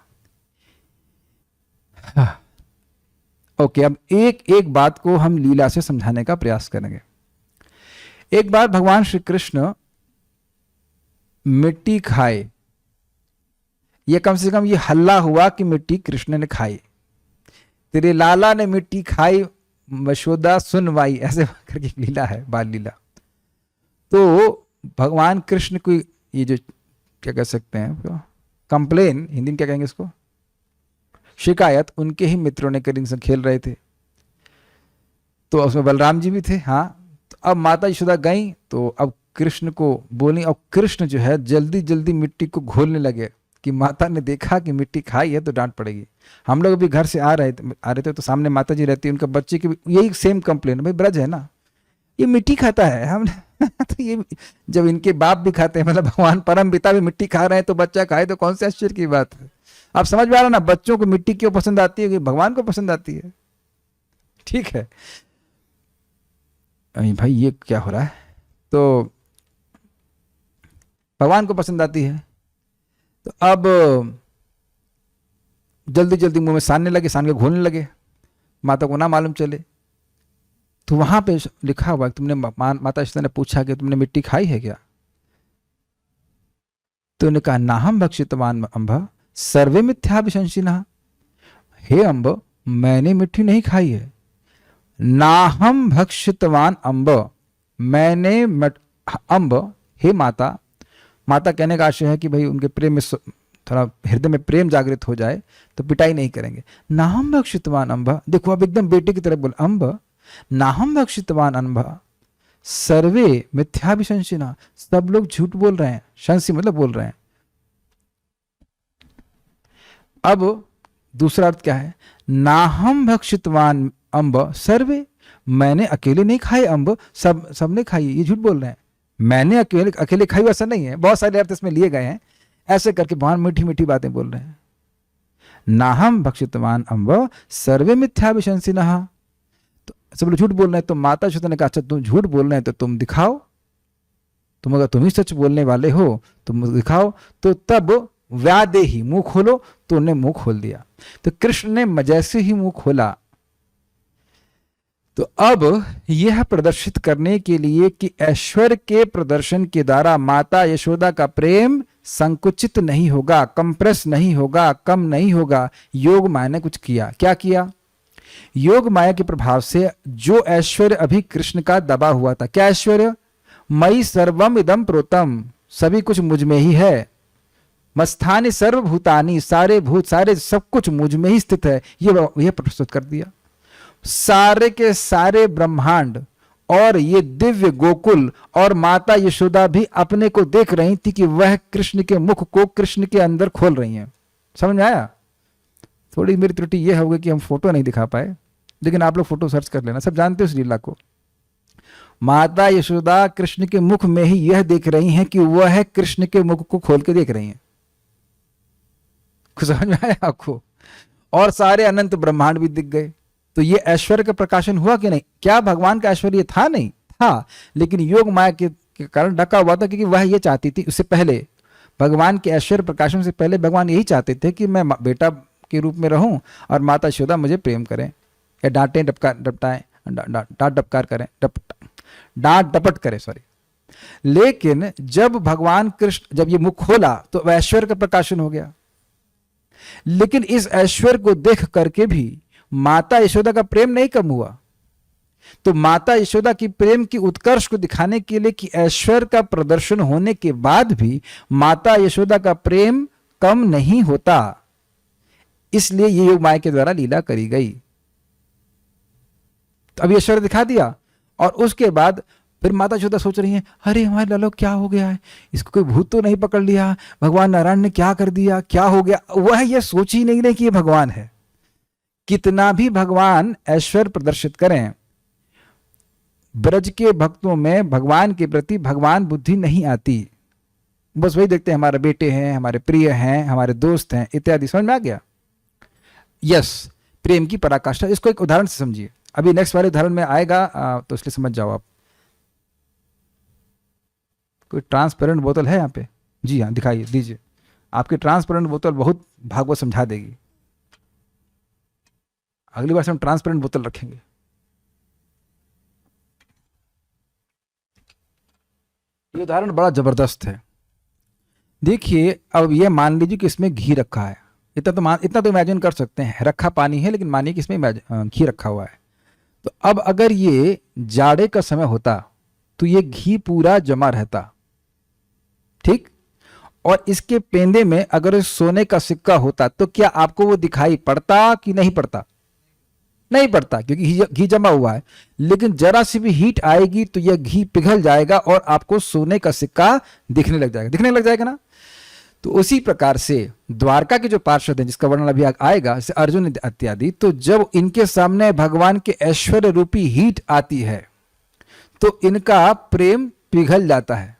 ओके, अब एक एक बात को हम लीला से समझाने का प्रयास करेंगे। एक बार भगवान श्री कृष्ण मिट्टी खाए, ये कम से कम ये हल्ला हुआ कि मिट्टी कृष्ण ने खाई, तेरे लाला ने मिट्टी खाई, यशोदा सुनवाई, ऐसे करके एक लीला है, बाल लीला। तो भगवान कृष्ण को ये जो क्या कह सकते हैं, कंप्लेन, हिंदी में क्या कहेंगे इसको, शिकायत उनके ही मित्रों ने करी, खेल रहे थे, तो उसमें बलराम जी भी थे। हाँ, तो अब माता यशोदा गई तो अब कृष्ण को बोली, और कृष्ण जो है जल्दी जल्दी मिट्टी को घोलने लगे कि माता ने देखा कि मिट्टी खाई है तो डांट पड़ेगी। हम लोग भी घर से आ रहे थे तो सामने माता जी रहती है, उनका बच्चे की यही सेम कंप्लेन, भाई ब्रज है ना, ये मिट्टी खाता है, हम तो ये जब इनके बाप भी खाते हैं, मतलब भगवान परम पिता भी मिट्टी खा रहे हैं, तो बच्चा खाए तो कौन से आश्चर्य की बात है। आप समझ में आ रहा ना, बच्चों को मिट्टी क्यों पसंद आती है, कि भगवान को पसंद आती है। ठीक है भाई, ये क्या हो रहा है, तो भगवान को पसंद आती है, तो अब जल्दी जल्दी मुंह में सानने लगे, सान के घोलने लगे, माता को ना मालूम चले। तो वहां पे लिखा हुआ, तुमने माता यशोदा ने पूछा कि तुमने मिट्टी खाई है क्या, तो उन्होंने कहा नाहम भक्षितवान अम्ब सर्वे मिथ्याभिशंसिनः, हे अम्ब मैंने मिट्टी नहीं खाई है। नाहम भक्षितवान अम्ब, मैंने अम्ब, हे माता, माता कहने का आशय है कि भाई उनके प्रेम में थोड़ा हृदय में प्रेम जागृत हो जाए तो पिटाई नहीं करेंगे। नाहम भक्षितवान अम्ब, देखो अब एकदम बेटे की तरफ बोल, अम्ब नाहम भक्षितवान अम्ब सर्वे मिथ्याभिशंसिना, सब लोग झूठ बोल रहे हैं, शंसी मतलब बोल रहे हैं। अब दूसरा अर्थ क्या है, नाहम भक्षितवान अम्ब सर्वे, मैंने अकेले नहीं खाए अम्ब, सबने खाई, ये झूठ बोल रहे हैं। मैंने अकेले खाई ऐसा नहीं है, बहुत सारे अर्थ इसमें लिए गए हैं। ऐसे करके भगवान मीठी मीठी बातें बोल रहे हैं। नाहम भक्षितवान अम्ब सर्वे मिथ्याभिशंसिनः, तो सब लोग झूठ बोल रहे हैं। तो माता यशोदा ने कहा अच्छा तुम झूठ बोल रहे हैं तो तुम दिखाओ, तुम अगर तुम ही सच बोलने वाले हो तुम दिखाओ। तो तब व्यादेही, मुंह खोलो, तो उन्हें मुंह खोल दिया। तो कृष्ण ने जैसे ही मुंह खोला तो अब यह प्रदर्शित करने के लिए कि ऐश्वर्य के प्रदर्शन के द्वारा माता यशोदा का प्रेम संकुचित नहीं होगा, कंप्रेस नहीं होगा, कम नहीं होगा, योग माया ने कुछ किया। क्या किया? योग माया के प्रभाव से जो ऐश्वर्य अभी कृष्ण का दबा हुआ था, क्या ऐश्वर्य? मई सर्वम इदम प्रोतम, सभी कुछ मुझ में ही है। मस्थानी सर्वभूतानी, सारे भूत सारे सब कुछ मुझ में ही स्थित है, यह प्रस्तुत कर दिया। सारे के सारे ब्रह्मांड और ये दिव्य गोकुल और माता यशोदा भी अपने को देख रही थी कि वह कृष्ण के मुख को कृष्ण के अंदर खोल रही हैं। समझ में आया? थोड़ी मेरी त्रुटि यह हो गई कि हम फोटो नहीं दिखा पाए, लेकिन आप लोग फोटो सर्च कर लेना, सब जानते हो इस लीला को। माता यशोदा कृष्ण के मुख में ही यह देख रही हैं कि वह कृष्ण के मुख को खोल के देख रही हैं। समझ में आया आपको? और सारे अनंत ब्रह्मांड भी दिख गए। तो ये ऐश्वर्य का प्रकाशन हुआ कि नहीं? क्या भगवान का ऐश्वर्य था? नहीं था, लेकिन योग माया के कारण ढका हुआ था, क्योंकि वह ये चाहती थी। उससे पहले भगवान के ऐश्वर्य प्रकाशन से पहले भगवान यही चाहते थे कि मैं बेटा के रूप में रहूं और माता यशोदा मुझे प्रेम करें, या डांटें डपटाएं, डांट डपकार करें, डांट डपट करें, सॉरी। लेकिन जब भगवान कृष्ण जब ये मुख खोला तो ऐश्वर्य का प्रकाशन हो गया। लेकिन इस ऐश्वर्य को देख करके भी माता यशोदा का प्रेम नहीं कम हुआ। तो माता यशोदा की प्रेम की उत्कर्ष को दिखाने के लिए कि ऐश्वर्य का प्रदर्शन होने के बाद भी माता यशोदा का प्रेम कम नहीं होता, इसलिए ये योग माया के द्वारा लीला करी गई। तो अब ऐश्वर्य दिखा दिया और उसके बाद फिर माता यशोदा सोच रही हैं, अरे हमारे लालो क्या हो गया है, इसको कोई भूत तो नहीं पकड़ लिया, भगवान नारायण ने क्या कर दिया, क्या हो गया। वह यह सोच ही नहीं रहे कि ये भगवान है। कितना भी भगवान ऐश्वर्य प्रदर्शित करें, ब्रज के भक्तों में भगवान के प्रति भगवान बुद्धि नहीं आती। बस वही देखते हैं हमारे बेटे हैं, हमारे प्रिय हैं, हमारे दोस्त हैं इत्यादि। समझ में आ गया? यस, प्रेम की पराकाष्ठा। इसको एक उदाहरण से समझिए, अभी नेक्स्ट वाले उदाहरण में आएगा तो इसलिए समझ जाओ आप। कोई ट्रांसपेरेंट बोतल है यहाँ पे? जी हाँ, दिखाइए, दीजिए। आपकी ट्रांसपेरेंट बोतल बहुत भागवत समझा देगी। अगली बार से हम ट्रांसपेरेंट बोतल रखेंगे। ये उदाहरण बड़ा जबरदस्त है। देखिए, अब ये मान लीजिए कि इसमें घी रखा है। इतना तो इमेजिन कर सकते हैं, रखा पानी है, लेकिन मानिए कि इसमें घी रखा हुआ है। तो अब अगर ये जाड़े का समय होता तो ये घी पूरा जमा रहता, ठीक? और इसके पेंदे में अगर सोने का सिक्का होता तो क्या आपको वो दिखाई पड़ता कि नहीं पड़ता? नहीं पड़ता, क्योंकि घी जमा हुआ है। लेकिन जरा सी भी हीट आएगी तो यह घी पिघल जाएगा और आपको सोने का सिक्का दिखने लग जाएगा ना। तो उसी प्रकार से द्वारका के जो पार्षद हैं, जिसका वर्णन अभी आएगा, जैसे अर्जुन इत्यादि, तो जब इनके सामने भगवान के ऐश्वर्य रूपी हीट आती है तो इनका प्रेम पिघल जाता है।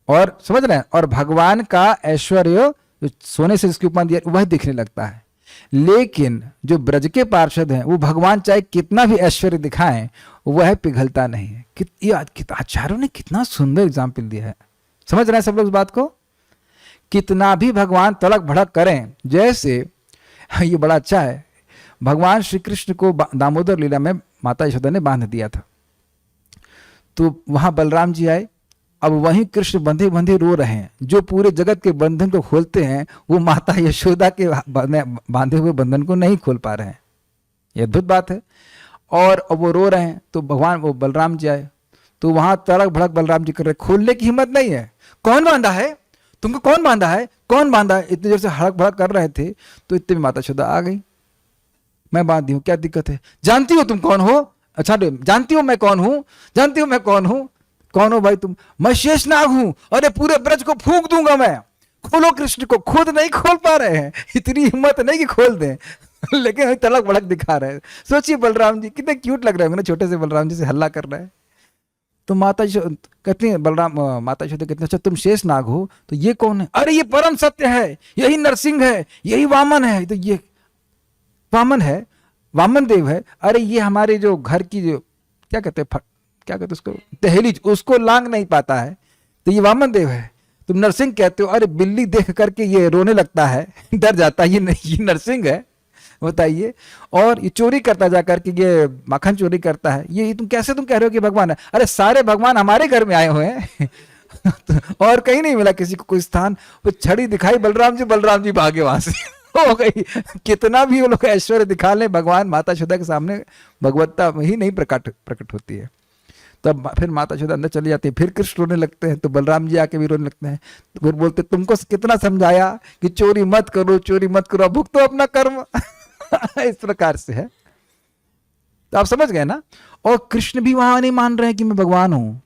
और समझ रहे हैं, और भगवान का ऐश्वर्य सोने से जिसके उपमा दिया वह दिखने लगता है। लेकिन जो ब्रज के पार्षद हैं वो भगवान चाहे कितना भी ऐश्वर्य दिखाएं वह पिघलता नहीं है। आचार्यों ने कितना सुंदर एग्जाम्पल दिया है। समझ रहे हैं सब लोग इस बात को? कितना भी भगवान तड़क भड़क करें, जैसे ये बड़ा अच्छा है, भगवान श्री कृष्ण को दामोदर लीला में माता यशोदा ने बांध दिया था। तो वहां बलराम जी आए। अब वहीं कृष्ण बंधे बंधे रो रहे हैं। जो पूरे जगत के बंधन को खोलते हैं वो माता यशोदा के बांधे हुए बंधन को नहीं खोल पा रहे हैं। यह अद्भुत बात है। और अब वो रो रहे हैं तो भगवान वो बलराम जी आए। तो वहां तड़क भड़क बलराम जी कर रहे, खोलने की हिम्मत नहीं है। कौन बांधा है? तुमको कौन बांधा है, कौन बांधा है? इतनी देर से हड़क भड़क कर रहे थे, तो इतने में माता यशोदा आ गई। मैं बांधी हूँ, क्या दिक्कत है? जानती हो तुम कौन हो? अच्छा, जानती हो मैं कौन हूं? जानती हो मैं कौन हूं? कौन हो भाई तुम? मैं शेषनाग हूं। अरे पूरे ब्रज को फूंक दूंगा मैं। खोलो कृष्ण को। खुद नहीं खोल पा रहे हैं, इतनी हिम्मत नहीं कि खोल दें लेकिन तलक भड़क दिखा रहे हैं। सोचिए बलराम जी कितने क्यूट लग रहे हैं ना, छोटे से बलराम जी से हल्ला कर रहे हैं। तो माता कहती है, बलराम माता यशोदा कहती है, अच्छा तुम शेष नाग हो, तो ये कौन है? अरे ये परम सत्य है, यही नरसिंह है, यही वामन है। तो ये वामन है, वामन देव है। अरे ये हमारे जो घर की जो क्या कहते हैं, क्या कहते उसको, दहलीज, उसको लांग नहीं पाता है, तो ये वामन देव है। तुम नरसिंह कहते हो। अरे बिल्ली देख करके ये रोने लगता है, डर जाता है, ये नरसिंह है, बताइए। और ये चोरी करता जा करके, ये माखन चोरी करता है, ये तुम कैसे तुम कह रहे हो कि भगवान है? अरे सारे भगवान हमारे घर में आए हुए हैं और कहीं नहीं मिला किसी को कोई स्थान। वो छड़ी दिखाई बलराम जी भागे वहां से हो गई। कितना भी वो लोग ऐश्वर्य दिखा ले, भगवान माता यशोदा के सामने भगवत्ता ही नहीं प्रकट होती है। तब फिर माता यशोदा अंदर चली जाती है, फिर कृष्ण रोने लगते हैं, तो बलराम जी आके भी रोने लगते हैं। तो फिर बोलते, तुमको कितना समझाया कि चोरी मत करो, चोरी मत करो, भुगतो अपना कर्म इस प्रकार से है। तो आप समझ गए ना। और कृष्ण भी वहां नहीं मान रहे हैं कि मैं भगवान हूं,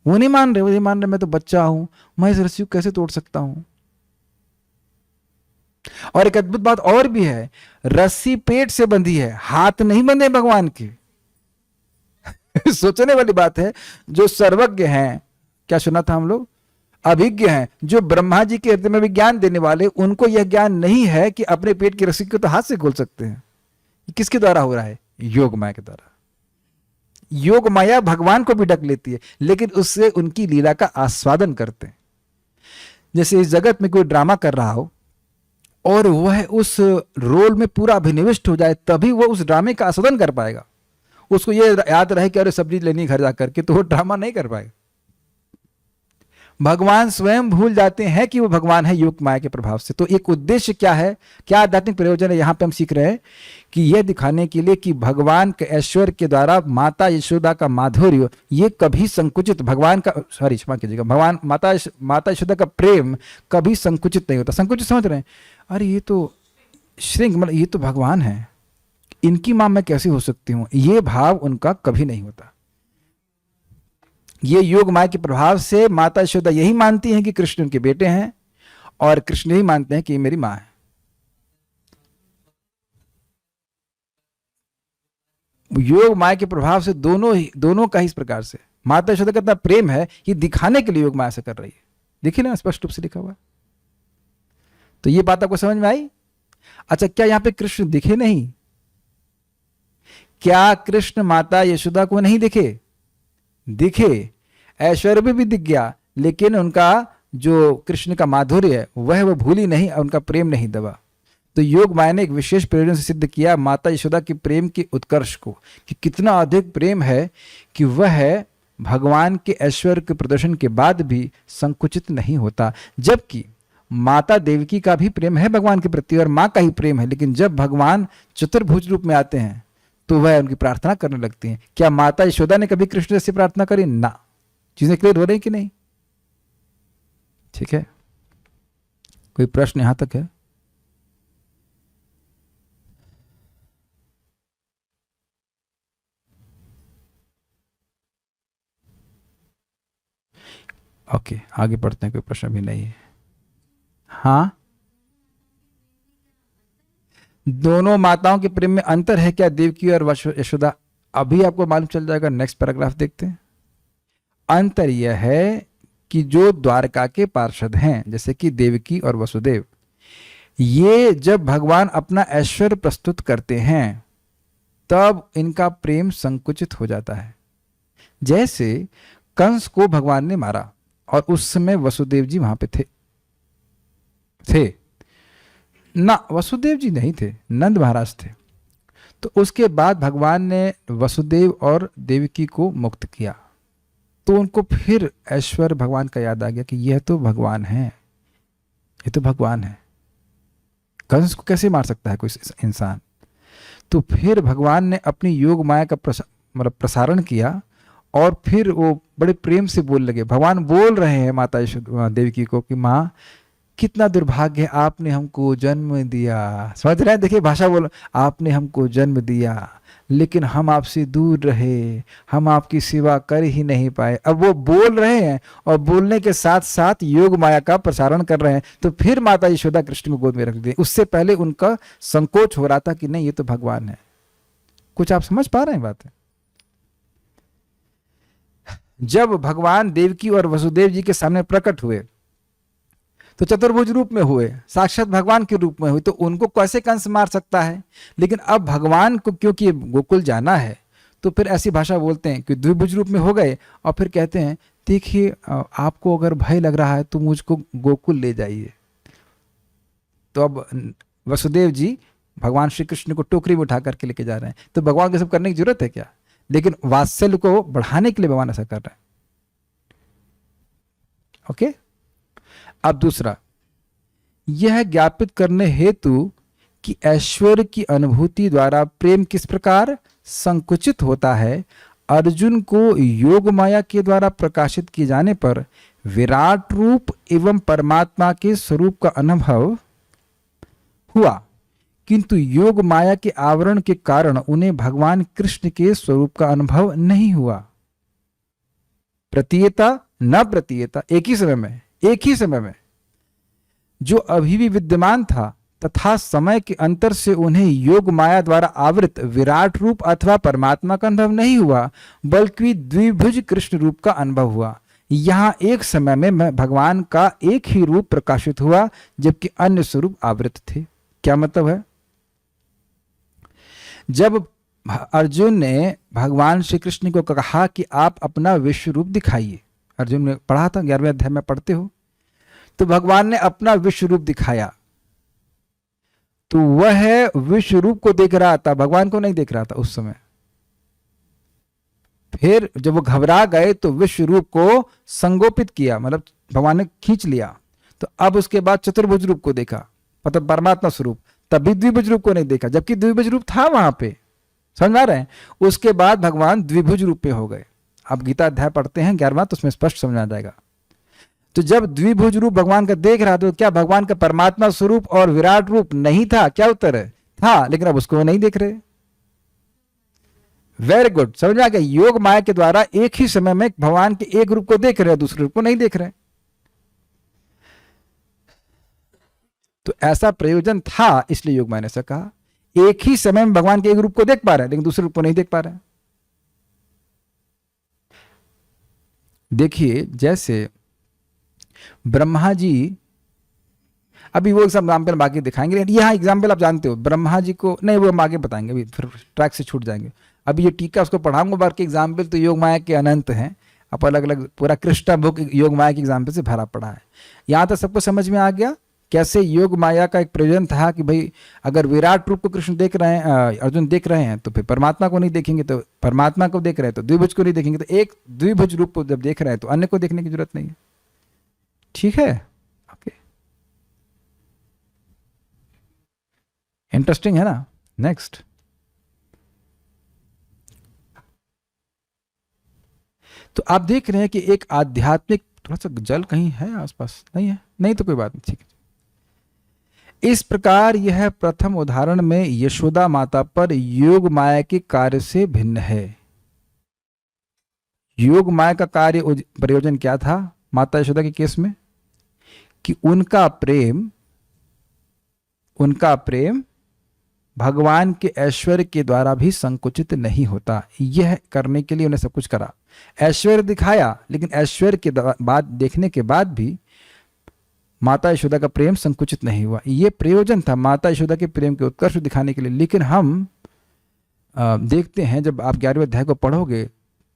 वो नहीं मान रहे, मैं तो बच्चा हूं, मैं इस रस्सी को कैसे तोड़ सकता हूं। और एक अद्भुत बात और भी है, रस्सी पेट से बंधी है, हाथ नहीं बंधे भगवान के सोचने वाली बात है। जो सर्वज्ञ हैं, क्या सुना था हम लोग, अभिज्ञ हैं, जो ब्रह्मा जी के हृदय में भी ज्ञान देने वाले, उनको यह ज्ञान नहीं है कि अपने पेट की रस्सी को तो हाथ से खोल सकते हैं। किसके द्वारा हो रहा है? योग माया के द्वारा। योग माया भगवान को भी ढक लेती है, लेकिन उससे उनकी लीला का आस्वादन करते हैं। जैसे इस जगत में कोई ड्रामा कर रहा हो और वह उस रोल में पूरा अभिनिविष्ट हो जाए, तभी वह उस ड्रामे का आस्वादन कर पाएगा। उसको ये याद रहे कि अरे सब्जी लेनी घर जा करके, तो वो ड्रामा नहीं कर पाएगा। भगवान स्वयं भूल जाते हैं कि वो भगवान है योग माया के प्रभाव से। तो एक उद्देश्य क्या है, क्या आध्यात्मिक प्रयोजन है, यहां पे हम सीख रहे हैं कि यह दिखाने के लिए कि भगवान के ऐश्वर्य के द्वारा माता यशोदा का माधुर्य ये कभी संकुचित, भगवान का क्षमा कीजिएगा, भगवान माता यशोदा का प्रेम कभी संकुचित नहीं होता। संकुचित समझ रहे हैं? अरे ये तो श्रृंग, मतलब ये तो भगवान है, इनकी मां मैं कैसे हो सकती हूं, ये भाव उनका कभी नहीं होता। ये योग माया के प्रभाव से माता यशोदा यही मानती हैं कि कृष्ण उनके बेटे हैं, और कृष्ण यही मानते हैं कि ये मेरी मां है। योग माया के प्रभाव से दोनों का ही इस प्रकार से माता यशोदा का इतना प्रेम है, ये दिखाने के लिए योग माया से कर रही है। देखिए ना, स्पष्ट रूप से लिखा हुआ है। तो ये बात आपको समझ में आई? अच्छा, क्या यहां पे कृष्ण दिखे नहीं? क्या कृष्ण माता यशोदा को नहीं दिखे? दिखे, ऐश्वर्य भी दिख गया, लेकिन उनका जो कृष्ण का माधुर्य है वह भूली नहीं, उनका प्रेम नहीं दबा। तो योग माया ने एक विशेष प्रयोजन से सिद्ध किया माता यशोदा के प्रेम के उत्कर्ष को, कि कितना अधिक प्रेम है कि वह भगवान के ऐश्वर्य के प्रदर्शन के बाद भी संकुचित नहीं होता। जबकि माता देवकी का भी प्रेम है भगवान के प्रति और माँ का ही प्रेम है, लेकिन जब भगवान चतुर्भुज रूप में आते हैं तो वह उनकी प्रार्थना करने लगती हैं। क्या माता यशोदा ने कभी कृष्ण से प्रार्थना करी? ना। चीजें क्लियर हो रही कि नहीं? ठीक है, कोई प्रश्न यहां तक है? ओके, आगे बढ़ते हैं, कोई प्रश्न भी नहीं है। हाँ, दोनों माताओं के प्रेम में अंतर है क्या, देवकी और यशोदा? अभी आपको मालूम चल जाएगा, नेक्स्ट पैराग्राफ देखते हैं। अंतर यह है कि जो द्वारका के पार्षद हैं, जैसे कि देवकी और वसुदेव, ये जब भगवान अपना ऐश्वर्य प्रस्तुत करते हैं तब इनका प्रेम संकुचित हो जाता है। जैसे कंस को भगवान ने मारा और उस समय वसुदेव जी वहां पे थे ना, वसुदेव जी नहीं थे, नंद महाराज थे। तो उसके बाद भगवान ने वसुदेव और देवकी को मुक्त किया, तो उनको फिर ऐश्वर्य भगवान का याद आ गया कि यह तो भगवान है, ये तो भगवान है, कंस को कैसे मार सकता है कोई इंसान। तो फिर भगवान ने अपनी योग माया का प्रसारण किया और फिर वो बड़े प्रेम से बोल लगे, भगवान बोल रहे हैं माता देवकी को कि माँ कितना दुर्भाग्य है, आपने हमको जन्म दिया। समझ रहे हैं, देखिए भाषा बोलो, आपने हमको जन्म दिया लेकिन हम आपसे दूर रहे, हम आपकी सेवा कर ही नहीं पाए। अब वो बोल रहे हैं और बोलने के साथ साथ योग माया का प्रसारण कर रहे हैं। तो फिर माता यशोदा कृष्ण को गोद में रख दिए। उससे पहले उनका संकोच हो रहा था कि नहीं ये तो भगवान है। कुछ आप समझ पा रहे हैं बातें? जब भगवान देवकी और वसुदेव जी के सामने प्रकट हुए तो चतुर्भुज रूप में हुए, साक्षात भगवान के रूप में हुए, तो उनको कैसे कंस मार सकता है? लेकिन अब भगवान को क्योंकि गोकुल जाना है तो फिर ऐसी भाषा बोलते हैं कि द्विभुज रूप में हो गए और फिर कहते हैं देखिए आपको अगर भय लग रहा है तो मुझको गोकुल ले जाइए। तो अब वसुदेव जी भगवान श्री कृष्ण को टोकरी में उठा करके लेके जा रहे हैं। तो भगवान को सब करने की जरूरत है क्या? लेकिन वात्सल्य को बढ़ाने के लिए भगवान ऐसा कर रहे हैं। ओके, अब दूसरा, यह ज्ञापित करने हेतु कि ऐश्वर्य की अनुभूति द्वारा प्रेम किस प्रकार संकुचित होता है, अर्जुन को योग माया के द्वारा प्रकाशित किए जाने पर विराट रूप एवं परमात्मा के स्वरूप का अनुभव हुआ, किंतु योग माया के आवरण के कारण उन्हें भगवान कृष्ण के स्वरूप का अनुभव नहीं हुआ। प्रतीयता न प्रतीयता, एक ही समय में जो अभी भी विद्यमान था तथा समय के अंतर से उन्हें योग माया द्वारा आवृत विराट रूप अथवा परमात्मा का अनुभव नहीं हुआ, बल्कि द्विभुज कृष्ण रूप का अनुभव हुआ। यहां एक समय में भगवान का एक ही रूप प्रकाशित हुआ जबकि अन्य स्वरूप आवृत थे। क्या मतलब है? जब अर्जुन ने भगवान श्री कृष्ण को कहा कि आप अपना विश्व रूप दिखाइए, अर्जुन ने पढ़ा था 11वें अध्याय में पढ़ते हो, तो भगवान ने अपना विश्व रूप दिखाया। तो वह विश्व रूप को देख रहा था, भगवान को नहीं देख रहा था उस समय। फिर जब वो घबरा गए तो विश्व रूप को संगोपित किया, मतलब भगवान ने खींच लिया। तो अब उसके बाद चतुर्भुज रूप को देखा, मतलब परमात्मा स्वरूप। तभी द्विभुज रूप को नहीं देखा, जबकि द्विभुज रूप था वहां पे। समझ आ रहे हैं? उसके बाद भगवान द्विभुज रूप में हो गए। अब गीता अध्याय पढ़ते हैं 11वां, तो उसमें स्पष्ट समझ आ जाएगा। तो जब द्विभुज रूप भगवान का देख रहा, तो क्या भगवान का परमात्मा स्वरूप और विराट रूप नहीं था? क्या उत्तर है? था, लेकिन अब उसको नहीं देख रहे। वेरी गुड, समझ आ गया। योग माया के द्वारा एक ही समय में भगवान के एक रूप को देख रहे हैं, दूसरे रूप को नहीं देख रहे। तो ऐसा प्रयोजन था, इसलिए योग माया ने ऐसा कहा। एक ही समय में भगवान के एक रूप को देख पा रहे हैं लेकिन दूसरे रूप को नहीं देख पा रहे हैं। देखिए, जैसे ब्रह्मा जी, अभी वो एग्जाम्पल बाकी दिखाएंगे, यहां एग्जाम्पल आप जानते हो। ब्रह्मा जी को नहीं, वो हम आगे बताएंगे, अभी फिर ट्रैक से छूट जाएंगे। अभी ये टीका उसको पढ़ाऊंगा, बाकी एग्जाम्पल तो योग माया के अनंत हैं। अब अलग अलग पूरा कृष्णा बुक योग माया के एग्जाम्पल से भरा पड़ा है। यहां तक सबको समझ में आ गया कैसे योग माया का एक प्रयोजन था कि भाई अगर विराट रूप को कृष्ण देख रहे हैं, अर्जुन देख रहे हैं, तो फिर परमात्मा को नहीं देखेंगे। तो परमात्मा को देख रहे हैं तो द्विभुज को नहीं देखेंगे। तो एक द्विभुज रूप को जब देख रहे हैं तो अन्य को देखने की जरूरत नहीं है। ठीक है? ओके, इंटरेस्टिंग है ना? नेक्स्ट, तो आप देख रहे हैं कि एक आध्यात्मिक, थोड़ा सा जल कहीं है आसपास? नहीं है? नहीं तो कोई बात नहीं, ठीक है। इस प्रकार यह प्रथम उदाहरण में यशोदा माता पर योग माया के कार्य से भिन्न है। योग माया का कार्य प्रयोजन क्या था माता यशोदा के केस में? कि उनका प्रेम भगवान के ऐश्वर्य के द्वारा भी संकुचित नहीं होता। यह करने के लिए उन्हें सब कुछ करा, ऐश्वर्य दिखाया, लेकिन ऐश्वर्य के बाद देखने के बाद भी माता यशोदा का प्रेम संकुचित नहीं हुआ। यह प्रयोजन था माता यशोदा के प्रेम के उत्कर्ष दिखाने के लिए। लेकिन हम देखते हैं, जब आप 11वें अध्याय को पढ़ोगे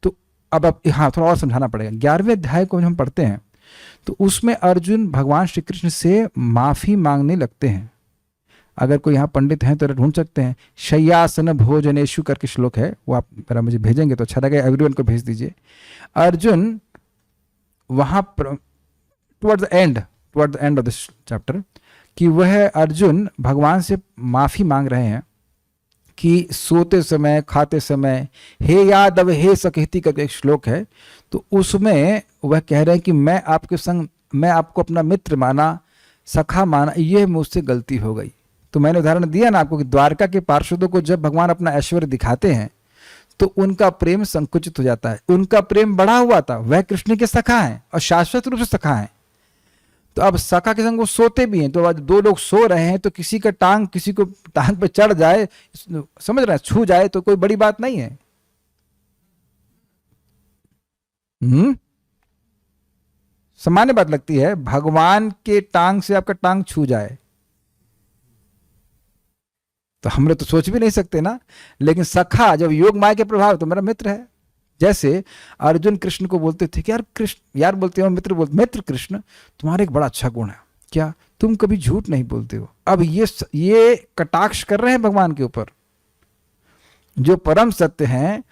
तो अब हाँ थोड़ा और समझाना पड़ेगा। 11वें अध्याय को हम पढ़ते हैं तो उसमें अर्जुन भगवान श्री कृष्ण से माफी मांगने लगते हैं। अगर कोई यहाँ पंडित हैं तो ढूंढ सकते हैं, शय्यासन भोजनेशु करके श्लोक है, वो आप अगर मुझे भेजेंगे तो अच्छा लगेगा, एवरीवन को भेज दीजिए। अर्जुन वहाँ toward the end of this chapter कि वह अर्जुन भगवान से माफी मांग रहे हैं कि सोते समय, खाते समय, हे यादव हे सखेती का एक श्लोक है, तो उसमें वह कह रहे हैं कि मैं आपके संग, मैं आपको अपना मित्र माना, सखा माना, यह मुझसे गलती हो गई। तो मैंने उदाहरण दिया ना आपको कि द्वारका के पार्षदों को जब भगवान अपना ऐश्वर्य दिखाते हैं तो उनका प्रेम संकुचित हो जाता है। उनका प्रेम बढ़ा हुआ था, वह कृष्ण के सखा हैं और शाश्वत रूप से सखा हैं। तो अब सखा के संग वो सोते भी हैं, तो अब दो लोग सो रहे हैं तो किसी का टांग किसी को टांग पे चढ़ जाए, समझ रहे हैं, छू जाए तो कोई बड़ी बात नहीं है। सामान्य बात लगती है, भगवान के टांग से आपका टांग छू जाए तो हम लोग तो सोच भी नहीं सकते ना। लेकिन सखा जब योग माया के प्रभाव, तो मेरा मित्र है। जैसे अर्जुन कृष्ण को बोलते थे कि यार कृष्ण, यार बोलते हो मित्र, बोलते मित्र कृष्ण तुम्हारा एक बड़ा अच्छा गुण है, क्या तुम कभी झूठ नहीं बोलते हो। अब ये कटाक्ष कर रहे हैं भगवान के ऊपर। जो परम सत्य हैं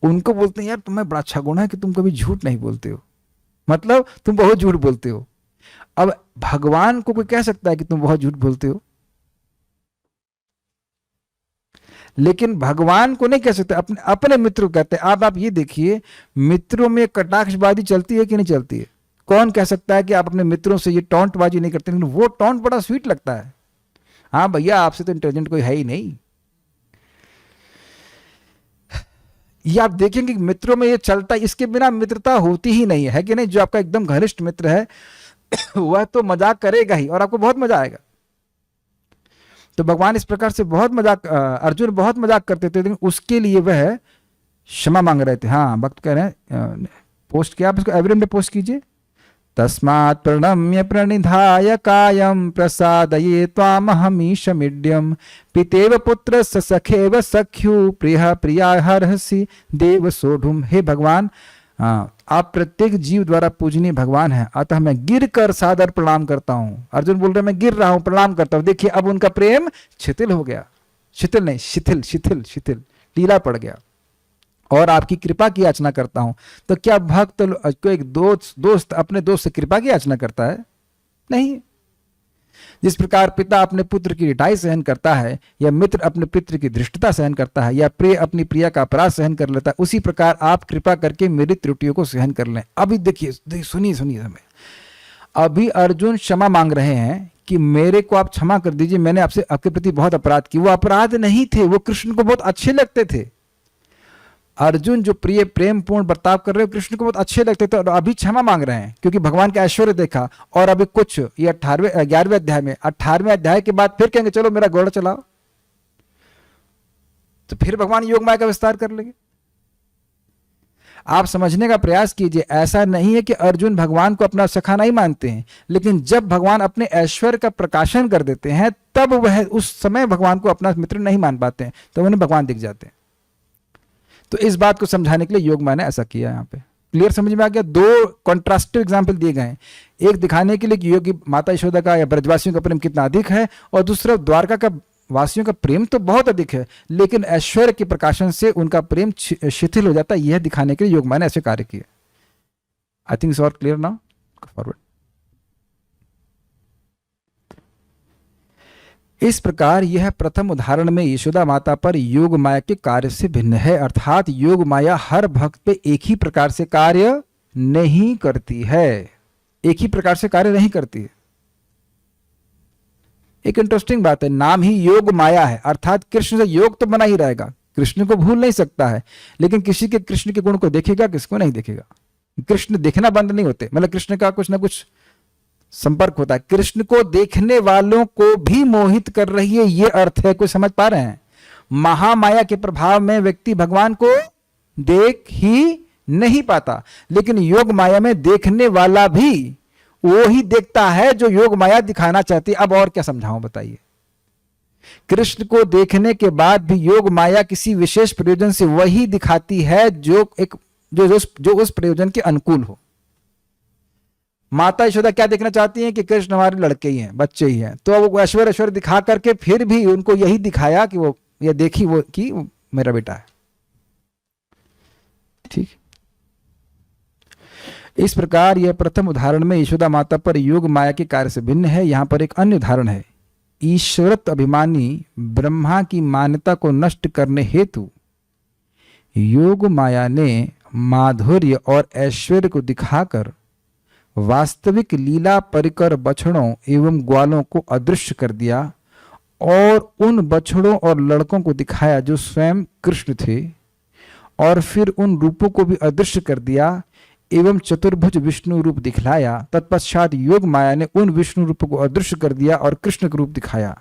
उनको बोलते हैं यार तुम्हें बड़ा अच्छा गुण है कि तुम कभी झूठ नहीं बोलते हो, मतलब तुम बहुत झूठ बोलते हो। अब भगवान को कोई कह सकता है कि तुम बहुत झूठ बोलते हो, लेकिन भगवान को नहीं कह सकते, अपने मित्र को कहते हैं। आप ये देखिए, मित्रों में कटाक्षबाजी चलती है कि नहीं चलती है। कौन कह सकता है कि आप अपने मित्रों से ये टॉन्टबाजी नहीं करते, लेकिन वो टॉन्ट बड़ा स्वीट लगता है। हाँ भैया आपसे तो इंटेलिजेंट कोई है ही नहीं। ये आप देखेंगे मित्रों में ये चलता है, इसके बिना मित्रता होती ही नहीं है कि नहीं। जो आपका एकदम घनिष्ठ मित्र है वह तो मजाक करेगा ही और आपको बहुत मजा आएगा। तो भगवान इस प्रकार से बहुत मजाक, अर्जुन बहुत मजाक करते थे, लेकिन उसके लिए वह क्षमा मांग रहे थे। हाँ भक्त कह रहे हैं, पोस्ट किया आप इसको एवरी में पोस्ट कीजिए। तस्मात् प्रणम्य प्रणिधाय कायं प्रसादये त्वामहमीशमिड्यं पितेव पुत्रस्य सखेव सख्यु प्रिय प्रिया हरसि देव सोढ़ुम। हे भगवान, आप प्रत्येक जीव द्वारा पूजनीय भगवान हैं, अतः मैं गिर कर सादर प्रणाम करता हूं। अर्जुन बोल रहे मैं गिर रहा हूं, प्रणाम करता हूं। देखिए अब उनका प्रेम शिथिल हो गया, शिथिल नहीं शिथिल शिथिल शिथिल ढीला पड़ गया, और आपकी कृपा की याचना करता हूं। तो क्या भक्त को एक दोस्त अपने दोस्त से कृपा की याचना करता है? नहीं। जिस प्रकार पिता अपने पुत्र की रिटाई सहन करता है, या मित्र अपने पित्र की धृष्टता सहन करता है, या प्रिय अपनी प्रिया का अपराध सहन कर लेता है, उसी प्रकार आप कृपा करके मेरी त्रुटियों को सहन कर लें। अभी देखिए, सुनिए हमें। अभी अर्जुन क्षमा मांग रहे हैं कि मेरे को आप क्षमा कर दीजिए, मैंने आपसे आपके प्रति बहुत अपराध किए। वो अपराध नहीं थे, वो कृष्ण को बहुत अच्छे लगते थे। अर्जुन जो प्रिय प्रेमपूर्ण बर्ताव कर रहे हो कृष्ण को बहुत अच्छे लगते थे, और अभी क्षमा मांग रहे हैं क्योंकि भगवान का ऐश्वर्य देखा। और अभी कुछ ये 11वें अध्याय में, 18वें अध्याय के बाद फिर कहेंगे चलो मेरा घोड़ा चलाओ, तो फिर भगवान योग माया का विस्तार कर लेंगे। आप समझने का प्रयास कीजिए, ऐसा नहीं है कि अर्जुन भगवान को अपना सखा नहीं मानते हैं, लेकिन जब भगवान अपने ऐश्वर्य का प्रकाशन कर देते हैं तब वह उस समय भगवान को अपना मित्र नहीं मान पाते हैं, तो उन्हें भगवान दिख जाते हैं। तो इस बात को समझाने के लिए योग माया ने ऐसा किया। यहाँ पे क्लियर समझ में आ गया? दो कॉन्ट्रास्टिव एग्जाम्पल दिए गए हैं, एक दिखाने के लिए कि योगी माता यशोदा का या ब्रजवासियों का प्रेम कितना अधिक है, और दूसरा द्वारका का वासियों का प्रेम तो बहुत अधिक है, लेकिन ऐश्वर्य के प्रकाशन से उनका प्रेम शिथिल हो जाता है। यह दिखाने के लिए योग माया ने ऐसे कार्य किए। I think it's all clear now, forward. इस प्रकार यह प्रथम उदाहरण में यशोदा माता पर योग माया के कार्य से भिन्न है, अर्थात योग माया हर भक्त पे एक ही प्रकार से कार्य नहीं करती है, एक ही प्रकार से कार्य नहीं करती है। एक इंटरेस्टिंग बात है, नाम ही योग माया है, अर्थात कृष्ण से योग तो बना ही रहेगा, कृष्ण को भूल नहीं सकता है, लेकिन किसी के कृष्ण के गुण को देखेगा, किसको नहीं देखेगा। कृष्ण देखना बंद नहीं होते, मतलब कृष्ण का कुछ ना कुछ संपर्क होता है। कृष्ण को देखने वालों को भी मोहित कर रही है, ये अर्थ है। कोई समझ पा रहे हैं? महामाया के प्रभाव में व्यक्ति भगवान को देख ही नहीं पाता, लेकिन योग माया में देखने वाला भी वो ही देखता है जो योग माया दिखाना चाहती है। अब और क्या समझाऊं बताइए? कृष्ण को देखने के बाद भी योग माया किसी विशेष प्रयोजन से वही दिखाती है जो उस प्रयोजन के अनुकूल हो। माता यशोदा क्या देखना चाहती हैं कि कृष्ण हमारे लड़के ही हैं, बच्चे ही हैं, तो वो ऐश्वर्य दिखा करके फिर भी उनको यही दिखाया कि वो ये देखी वो कि वो मेरा बेटा है। ठीक, इस प्रकार यह प्रथम उदाहरण में यशोदा माता पर योग माया के कार्य से भिन्न है। यहां पर एक अन्य उदाहरण है ईश्वरत अभिमानी ब्रह्मा की मान्यता को नष्ट करने हेतु योग माया ने माधुर्य और ऐश्वर्य को दिखाकर वास्तविक लीला परिकर बछड़ों एवं ग्वालों को अदृश्य कर दिया और उन बछड़ों और लड़कों को दिखाया जो स्वयं कृष्ण थे, और फिर उन रूपों को भी अदृश्य कर दिया एवं चतुर्भुज विष्णु रूप दिखलाया। तत्पश्चात योग माया ने उन विष्णु रूपों को अदृश्य कर दिया और कृष्ण का रूप दिखाया।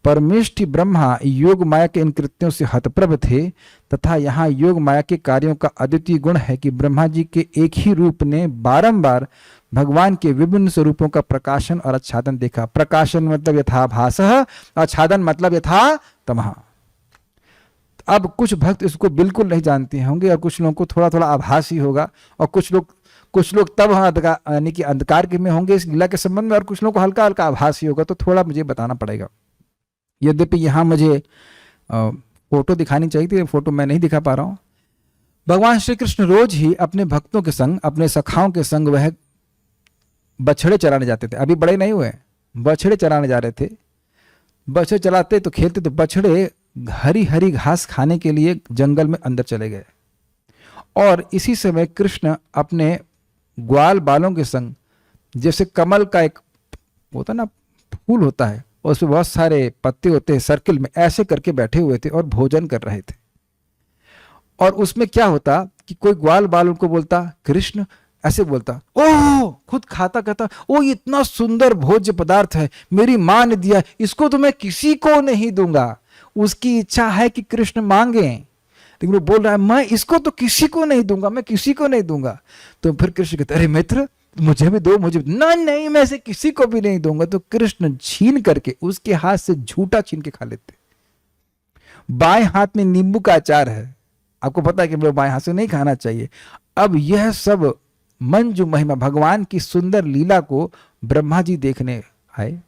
परमेष्ठि ब्रह्मा योग माया के इन कृत्यों से हतप्रभ थे तथा यहाँ योग माया के कार्यों का अद्वितीय गुण है कि ब्रह्मा जी के एक ही रूप ने बारंबार भगवान के विभिन्न स्वरूपों का प्रकाशन और आच्छादन देखा। प्रकाशन मतलब यथाभासः, आच्छादन मतलब यथातमः। अब कुछ भक्त इसको बिल्कुल नहीं जानते होंगे और कुछ लोगों को थोड़ा थोड़ा आभास ही होगा, और कुछ लोग तब यानी कि अंधकार के में होंगे इस लीला के संबंध में, और कुछ लोगों को हल्का हल्का आभास ही होगा। तो थोड़ा मुझे बताना पड़ेगा। यद्यपि यहाँ मुझे फोटो दिखानी चाहिए थी, फोटो मैं नहीं दिखा पा रहा हूँ। भगवान श्री कृष्ण रोज ही अपने भक्तों के संग, अपने सखाओं के संग वह बछड़े चराने जाते थे। अभी बड़े नहीं हुए, बछड़े चराने जा रहे थे। बछड़े चलाते तो खेलते, तो बछड़े हरी हरी घास खाने के लिए जंगल में अंदर चले गए, और इसी समय कृष्ण अपने ग्वाल बालों के संग, जैसे कमल का एक होता ना फूल होता है और उसमें बहुत सारे पत्ते होते हैं सर्किल में, ऐसे करके बैठे हुए थे और भोजन कर रहे थे। और उसमें क्या होता कि कोई ग्वाल बाल उनको बोलता कृष्ण, ऐसे बोलता, ओह, खुद खाता कहता, ओ इतना सुंदर भोज्य पदार्थ है, मेरी मां ने दिया, इसको तो मैं किसी को नहीं दूंगा। उसकी इच्छा है कि कृष्ण मांगे, लेकिन वो बोल रहा है मैं इसको तो किसी को नहीं दूंगा, मैं किसी को नहीं दूंगा। तो फिर कृष्ण कहते, अरे मित्र मुझे भी दो, मुझे नहीं, मैं से किसी को भी नहीं दूंगा। तो कृष्ण छीन करके उसके हाथ से झूठा छीन के खा लेते। बाएं हाथ में नींबू का अचार है, आपको पता है कि बाएं हाथ से नहीं खाना चाहिए। अब यह सब मंजू महिमा भगवान की सुंदर लीला को ब्रह्मा जी देखने आए,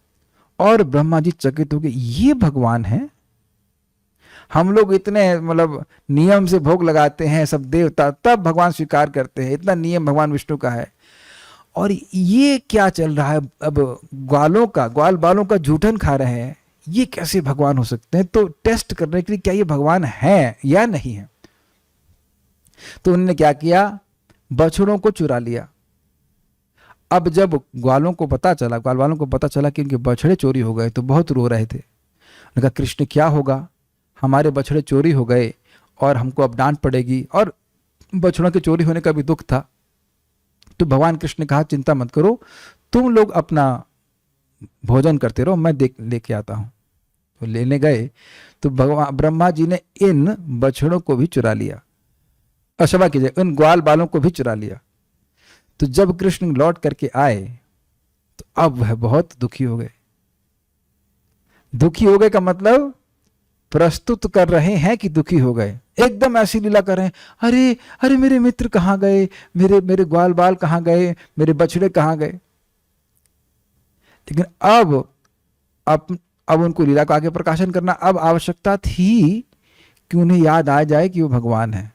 और ब्रह्मा जी चकित हो गए, ये भगवान है। हम लोग इतने मतलब नियम से भोग लगाते हैं, सब देवता, तब भगवान स्वीकार करते हैं, इतना नियम भगवान विष्णु का है, और ये क्या चल रहा है? अब ग्वाल बालों का जूठन खा रहे हैं, ये कैसे भगवान हो सकते हैं? तो टेस्ट करने के लिए क्या ये भगवान है या नहीं है, तो उन्होंने क्या किया, बछड़ों को चुरा लिया। अब जब ग्वाल बालों को पता चला कि इनके बछड़े चोरी हो गए, तो बहुत रो रहे थे। उन्होंने कहा कृष्ण क्या होगा, हमारे बछड़े चोरी हो गए और हमको अब डांट पड़ेगी, और बछड़ों के चोरी होने का भी दुख था। तो भगवान कृष्ण ने कहा चिंता मत करो, तुम लोग अपना भोजन करते रहो, मैं लेके आता हूं। तो लेने गए तो भगवान ब्रह्मा जी ने इन बछड़ों को भी चुरा लिया, क्षमा कीजिए, उन ग्वाल बालों को भी चुरा लिया। तो जब कृष्ण लौट करके आए तो अब वह बहुत दुखी हो गए। दुखी हो गए का मतलब प्रस्तुत कर रहे हैं कि दुखी हो गए, एकदम ऐसी लीला कर रहे हैं, अरे अरे मेरे मित्र कहाँ गए, मेरे ग्वाल बाल कहाँ गए, मेरे बछड़े कहाँ गए। लेकिन अब उनको लीला को आगे प्रकाशन करना अब आवश्यकता थी कि उन्हें याद आ जाए कि वो भगवान है।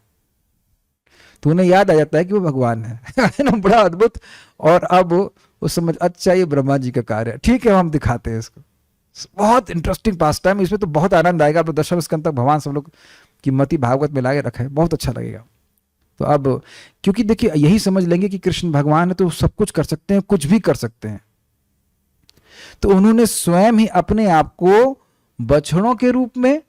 तो उन्हें याद आ जाता है कि वो भगवान है ना, बड़ा अद्भुत। और अब वो समझ, अच्छा ये ब्रह्मा जी का कार्य है, ठीक है हम दिखाते हैं इसको। बहुत इंटरेस्टिंग पास टाइम, इसमें तो बहुत आनंद आएगा। आप दशम स्कंद तक भगवान सब लोग की मति भागवत में लाके रखा है, बहुत अच्छा लगेगा। तो अब क्योंकि देखिए यही समझ लेंगे कि कृष्ण भगवान है तो सब कुछ कर सकते हैं, कुछ भी कर सकते हैं। तो उन्होंने स्वयं ही अपने आप को बछड़ों के रूप में,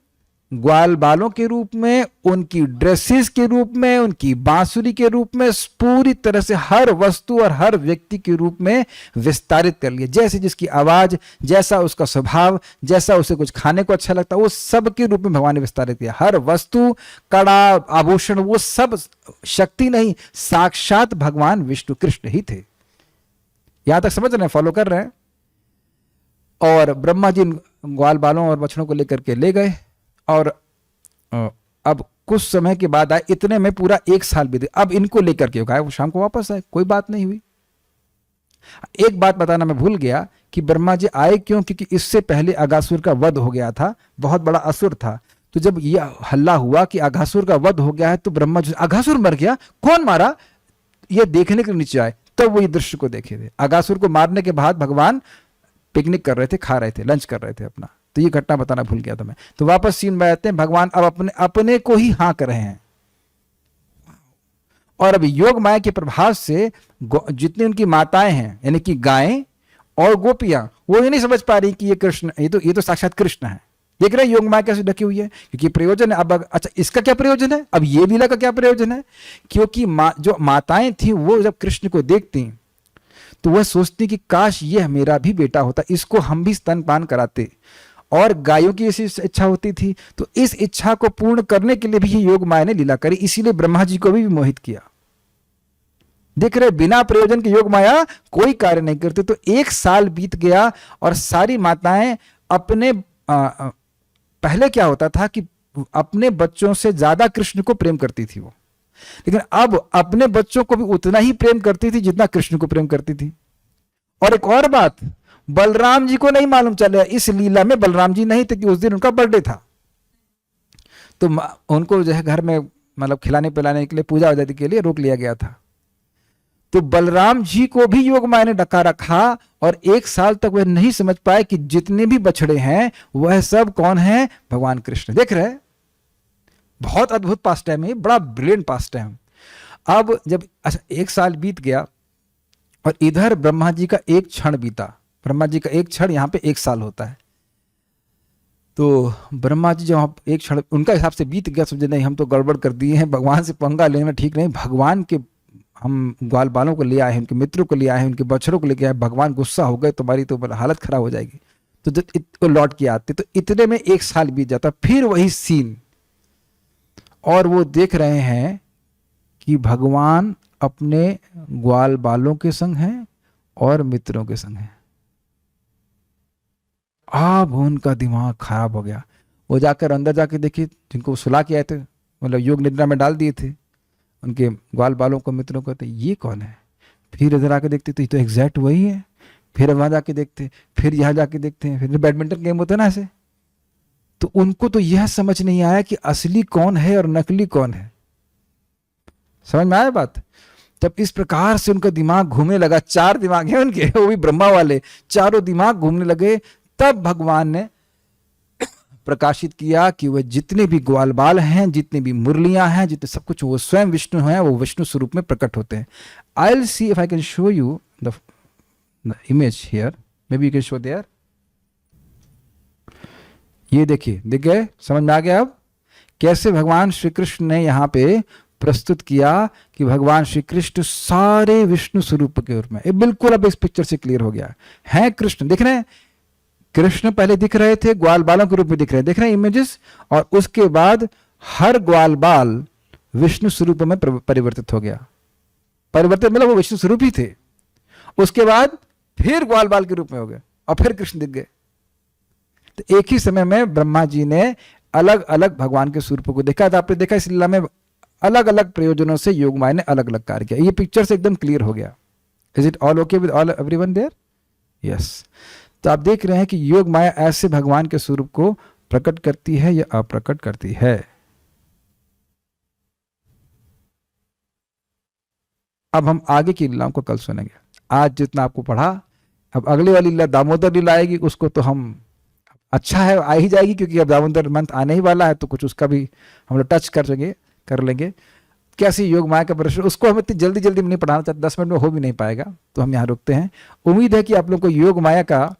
ग्वाल बालों के रूप में, उनकी ड्रेसेस के रूप में, उनकी बांसुरी के रूप में, पूरी तरह से हर वस्तु और हर व्यक्ति के रूप में विस्तारित कर लिया। जैसे जिसकी आवाज, जैसा उसका स्वभाव, जैसा उसे कुछ खाने को अच्छा लगता, वो सब के रूप में भगवान ने विस्तारित किया। हर वस्तु, कड़ा, आभूषण, वो सब शक्ति नहीं, साक्षात भगवान विष्णु कृष्ण ही थे। यहां तक समझ रहे हैं, फॉलो कर रहे हैं। और ब्रह्मा जी ग्वाल बालों और बछड़ों को लेकर के ले गए, और अब कुछ समय के बाद आए, इतने में पूरा 1 साल बीते। अब इनको लेकर के वो शाम को वापस आए, कोई बात नहीं हुई। एक बात बताना मैं भूल गया कि ब्रह्मा जी आए क्यों, क्योंकि इससे पहले अगासुर का वध हो गया था, बहुत बड़ा असुर था। तो जब यह हल्ला हुआ कि अगासुर का वध हो गया है, तो ब्रह्मा जी, अगासुर मर गया, कौन मारा, ये देखने के नीचे आए, तब वो ये दृश्य को देखे थे। अगासुर को मारने के बाद भगवान पिकनिक कर रहे थे, खा रहे थे, लंच कर रहे थे अपना। तो ये घटना बताना भूल गया था मैं। तो वापस सीन में आते हैं, भगवान अब अपने अपने को ही हाँ कर रहे हैं। और अब योग माया के प्रभाव से जितनी उनकी माताएं हैं, यानी कि गायें और गोपियां, वो ये नहीं समझ पा रही कि ये कृष्ण, ये तो साक्षात कृष्ण है। देख रहे हैं योग माया कैसे ढकी हुई है, क्योंकि प्रयोजन है। अब अच्छा, इसका क्या प्रयोजन है, अब ये लीला का क्या प्रयोजन है? क्योंकि जो माताएं थी वो जब कृष्ण को देखती तो वह सोचती कि काश ये मेरा भी बेटा होता, इसको हम भी स्तनपान कराते। और गायों की ऐसी इच्छा होती थी, तो इस इच्छा को पूर्ण करने के लिए भी ये योग माया ने लीला करी, इसीलिए ब्रह्मा जी को भी मोहित किया। देख रहे, बिना प्रयोजन के योग माया कोई कार्य नहीं करते। तो 1 साल बीत गया और सारी माताएं अपने पहले क्या होता था कि अपने बच्चों से ज्यादा कृष्ण को प्रेम करती थी वो, लेकिन अब अपने बच्चों को भी उतना ही प्रेम करती थी जितना कृष्ण को प्रेम करती थी। और एक और बात, बलराम जी को नहीं मालूम चला इस लीला में बलराम जी नहीं थे कि उस दिन उनका बर्थडे था। तो उनको जो है घर में मतलब खिलाने पिलाने के लिए, पूजा आदि के लिए रोक लिया गया था। तो बलराम जी को भी योग माया ने डका रखा और 1 साल तक वह नहीं समझ पाए कि जितने भी बछड़े हैं वह सब कौन है, भगवान कृष्ण। देख रहे, बहुत अद्भुत पास्ट टाइम है, बड़ा ब्रिलियंट पास्ट टाइम। अब जब अच्छा 1 साल बीत गया और इधर ब्रह्मा जी का एक क्षण बीता, ब्रह्मा जी का एक क्षण यहाँ पे 1 साल होता है। तो ब्रह्मा जी जब एक क्षण उनका हिसाब से बीत गया, समझे नहीं हम तो गड़बड़ कर दिए हैं, भगवान से पंगा लेना ठीक नहीं, भगवान के हम ग्वाल बालों को ले आए हैं, उनके मित्रों को ले आए हैं, उनके बछड़ों को लेके आए, भगवान गुस्सा हो गए, तुम्हारी तो हालत खराब हो जाएगी। तो जब लौट के आते तो इतने में 1 साल बीत जाता, फिर वही सीन, और वो देख रहे हैं कि भगवान अपने ग्वाल बालों के संग हैं और मित्रों के संग हैं। अब उनका दिमाग खराब हो गया। वो जाकर अंदर जाके देखे, जिनको सुला के आए थे, मतलब योग निद्रा में डाल दिए थे, उनके ग्वाल बालों को, मित्रों को, तो ये कौन है? फिर इधर आके देखते तो ये तो एग्जैक्ट वही है। फिर वहां जाके देखते, फिर यहाँ जाके देखते हैं, फिर बैडमिंटन गेम होता है ना ऐसे। तो उनको तो यह समझ नहीं आया कि असली कौन है और नकली कौन है। समझ में आया बात? तब इस प्रकार से उनका दिमाग घूमने लगा, 4 दिमाग हैं उनके, वो भी ब्रह्मा वाले, चारों दिमाग घूमने लगे। तब भगवान ने प्रकाशित किया कि वह जितने भी ग्वाल बाल हैं, जितने भी मुरलियां हैं, जितने सब कुछ, वो स्वयं विष्णु हैं, वो विष्णु स्वरूप में प्रकट होते हैं। I will see if I can show you the image here, may be you can show their. ये देखिए, दिख गए, समझ में आ गया अब कैसे भगवान श्री कृष्ण ने यहाँ पे प्रस्तुत किया कि भगवान श्री कृष्ण सारे विष्णु स्वरूप के रूप में। ये बिल्कुल अब इस पिक्चर से क्लियर हो गया है। कृष्ण दिख रहे हैं, कृष्ण पहले दिख रहे थे ग्वाल बालों के रूप में दिख रहे हैं, देख रहे हैं इमेजेस, और उसके बाद हर ग्वाल बाल विष्णु स्वरूप में परिवर्तित हो गया। परिवर्तित मतलब वो विष्णु स्वरूप ही थे, उसके बाद फिर ग्वाल बाल के रूप में हो गए और फिर कृष्ण दिख गए। तो एक ही समय में ब्रह्मा जी ने अलग अलग भगवान के स्वरूपों को देखा था। आपने देखा इस लीला में अलग अलग प्रयोजनों से योग माया ने अलग अलग कार्य किया। ये पिक्चर से एकदम क्लियर हो गया। Is it all okay with all everyone there? Yes. तो आप देख रहे हैं कि योग माया ऐसे भगवान के स्वरूप को प्रकट करती है या अप्रकट करती है। अब हम आगे की लीलाओं को कल सुनेंगे। आज जितना आपको पढ़ा, अब अगली वाली लीला दामोदर लीला आएगी, उसको तो हम, अच्छा है आ ही जाएगी क्योंकि अब दामोदर मंथ आने ही वाला है, तो कुछ उसका भी हम लोग टच कर लेंगे कैसे योग माया का प्रदर्शन। उसको हम इतनी जल्दी जल्दी में नहीं पढ़ाना चाहते, 10 मिनट में हो भी नहीं पाएगा, तो हम यहाँ रुकते हैं। उम्मीद है कि आप लोग को योग माया का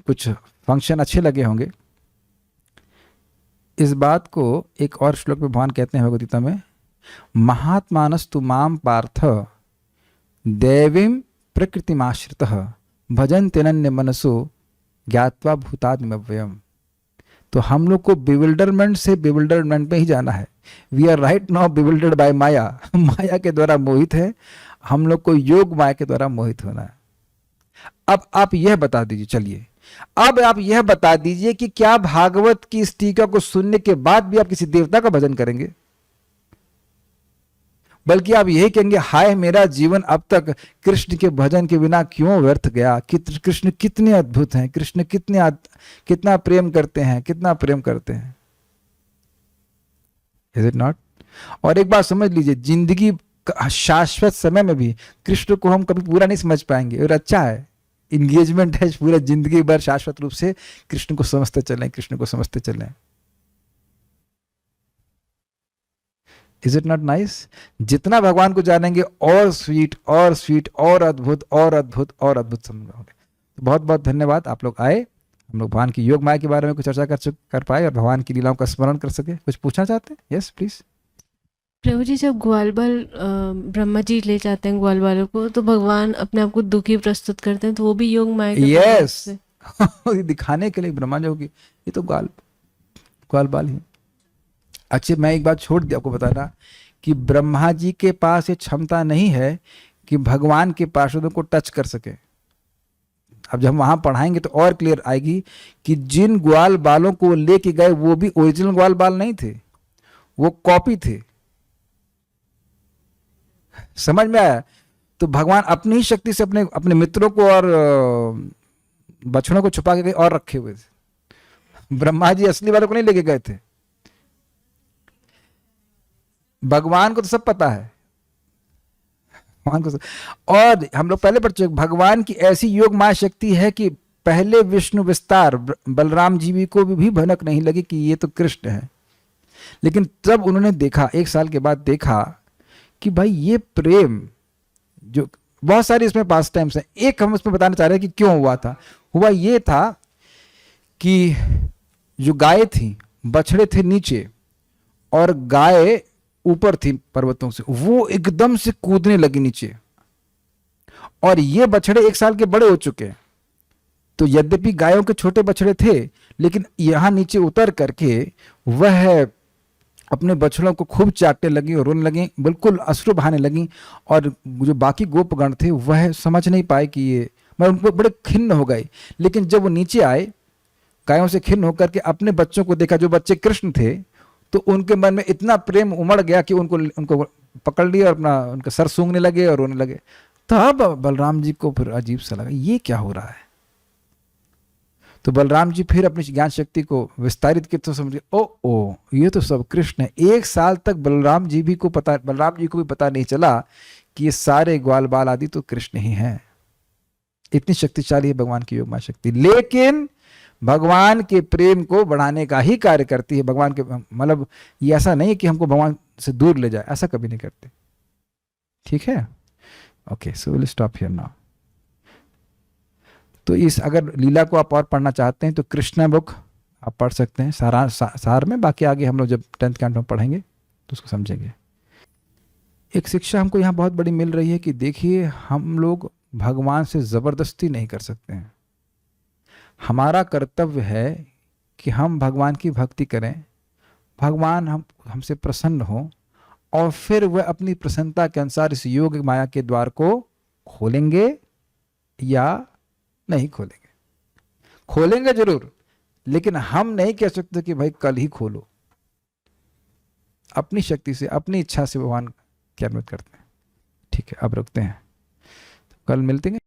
कुछ फंक्शन अच्छे लगे होंगे। इस बात को एक और श्लोक में भगवान कहते हैं भगवद गीता में, महात्मानस्तु माम पार्थ देवीं प्रकृतिमाश्रितः भजन्त्यनन्य मनसो ज्ञात्वा भूतात्मव्ययम्। तो हम लोग को बिविल्डरमेंट से बिविल्डरमेंट में ही जाना है। We are right now bewildered by Maya, Maya के द्वारा मोहित है, हम लोग को योग माया के द्वारा मोहित होना है। अब आप यह बता दीजिए, चलिए अब आप यह बता दीजिए कि क्या भागवत की इस टीका को सुनने के बाद भी आप किसी देवता का भजन करेंगे? बल्कि आप यही कहेंगे, हाय मेरा जीवन अब तक कृष्ण के भजन के बिना क्यों व्यर्थ गया, कृष्ण कितने अद्भुत हैं, कृष्ण कितना प्रेम करते हैं, कितना प्रेम करते हैं। Is it not? और एक बात समझ लीजिए, जिंदगी शाश्वत समय में भी कृष्ण को हम कभी पूरा नहीं समझ पाएंगे, और अच्छा है, इंगेजमेंट है पूरा जिंदगी भर शाश्वत रूप से कृष्ण को समझते चलें, कृष्ण को समझते चलें। Is it not nice? जितना भगवान को जानेंगे और स्वीट और स्वीट और अद्भुत और अद्भुत और अद्भुत समझोगे। तो बहुत बहुत धन्यवाद, आप लोग आए, हम लोग भगवान की योग माया के बारे में कुछ चर्चा कर पाए और भगवान की लीलाओं का स्मरण कर सके। कुछ पूछना चाहते हैं? Yes please. प्रभु जी, जब ग्वाल बाल ब्रह्मा जी ले जाते हैं ग्वाल बालों को, तो भगवान अपने आप को दुखी प्रस्तुत करते हैं, तो वो भी योग माया के प्रभाव यस से। दिखाने के लिए ब्रह्मा जी होगी, ये तो ग्वाल बाल ही। अच्छा, मैं एक बात छोड़ दिया आपको बताना कि ब्रह्मा जी के पास ये क्षमता नहीं है कि भगवान के पार्षदों को टच कर सके। अब जब हम वहां पढ़ाएंगे तो और क्लियर आएगी कि जिन ग्वाल बालों को लेके गए वो भी ओरिजिनल ग्वाल बाल नहीं थे, वो कॉपी थे। समझ में आया? तो भगवान अपनी ही शक्ति से अपने अपने मित्रों को और बछड़ों को छुपा के और रखे हुए थे। ब्रह्मा जी असली वालों को नहीं लेके गए थे। भगवान को तो सब पता है, भगवान को सब। और हम लोग पहले पढ़ चुके, भगवान की ऐसी योग माया शक्ति है कि पहले विष्णु विस्तार बलराम जी को भी भनक नहीं लगी कि ये तो कृष्ण है। लेकिन तब उन्होंने देखा, 1 साल के बाद देखा कि भाई ये प्रेम, जो बहुत सारी इसमें पास टाइम्स हैं, एक हम उसमें बताना चाह रहे हैं कि क्यों हुआ था। हुआ ये था कि जो गाय थी, बछड़े थे नीचे और गाय ऊपर थी पर्वतों से, वो एकदम से कूदने लगी नीचे। और ये बछड़े 1 साल के बड़े हो चुके हैं, तो यद्यपि गायों के छोटे बछड़े थे, लेकिन यहां नीचे उतर करके वह अपने बछड़ों को खूब चाटने लगी और रोने लगी, बिल्कुल अश्रु बहाने लगी। और जो बाकी गोपगण थे वह समझ नहीं पाए कि ये, मैं उनको बड़े खिन्न हो गए। लेकिन जब वो नीचे आए, गायों से खिन्न होकर के अपने बच्चों को देखा, जो बच्चे कृष्ण थे, तो उनके मन में इतना प्रेम उमड़ गया कि उनको पकड़ लिया और अपना उनका सर सूंघने लगे और रोने लगे। तब बलराम जी को फिर अजीब सा लगा, ये क्या हो रहा है। तो बलराम जी फिर अपनी ज्ञान शक्ति को विस्तारित किए तो समझे, ओ ये तो सब कृष्ण है। 1 साल तक बलराम जी को भी पता नहीं चला कि ये सारे ग्वाल बाल आदि तो कृष्ण ही हैं। इतनी शक्तिशाली है भगवान की योग माया शक्ति, लेकिन भगवान के प्रेम को बढ़ाने का ही कार्य करती है। भगवान के मतलब ये ऐसा नहीं कि हमको भगवान से दूर ले जाए, ऐसा कभी नहीं करते। ठीक है, okay, so will stop here now. तो इस अगर लीला को आप और पढ़ना चाहते हैं तो कृष्णा बुक आप पढ़ सकते हैं सार में। बाकी आगे हम लोग जब 10th कैंटो में पढ़ेंगे तो उसको समझेंगे। एक शिक्षा हमको यहाँ बहुत बड़ी मिल रही है कि देखिए, हम लोग भगवान से ज़बरदस्ती नहीं कर सकते हैं। हमारा कर्तव्य है कि हम भगवान की भक्ति करें, भगवान हमसे प्रसन्न हो, और फिर वह अपनी प्रसन्नता के अनुसार इस योग माया के द्वार को खोलेंगे या नहीं खोलेंगे। खोलेंगे जरूर, लेकिन हम नहीं कह सकते कि भाई कल ही खोलो। अपनी शक्ति से, अपनी इच्छा से भगवान क्या अनुमति करते हैं। ठीक है, अब रखते हैं, तो कल मिलते हैं।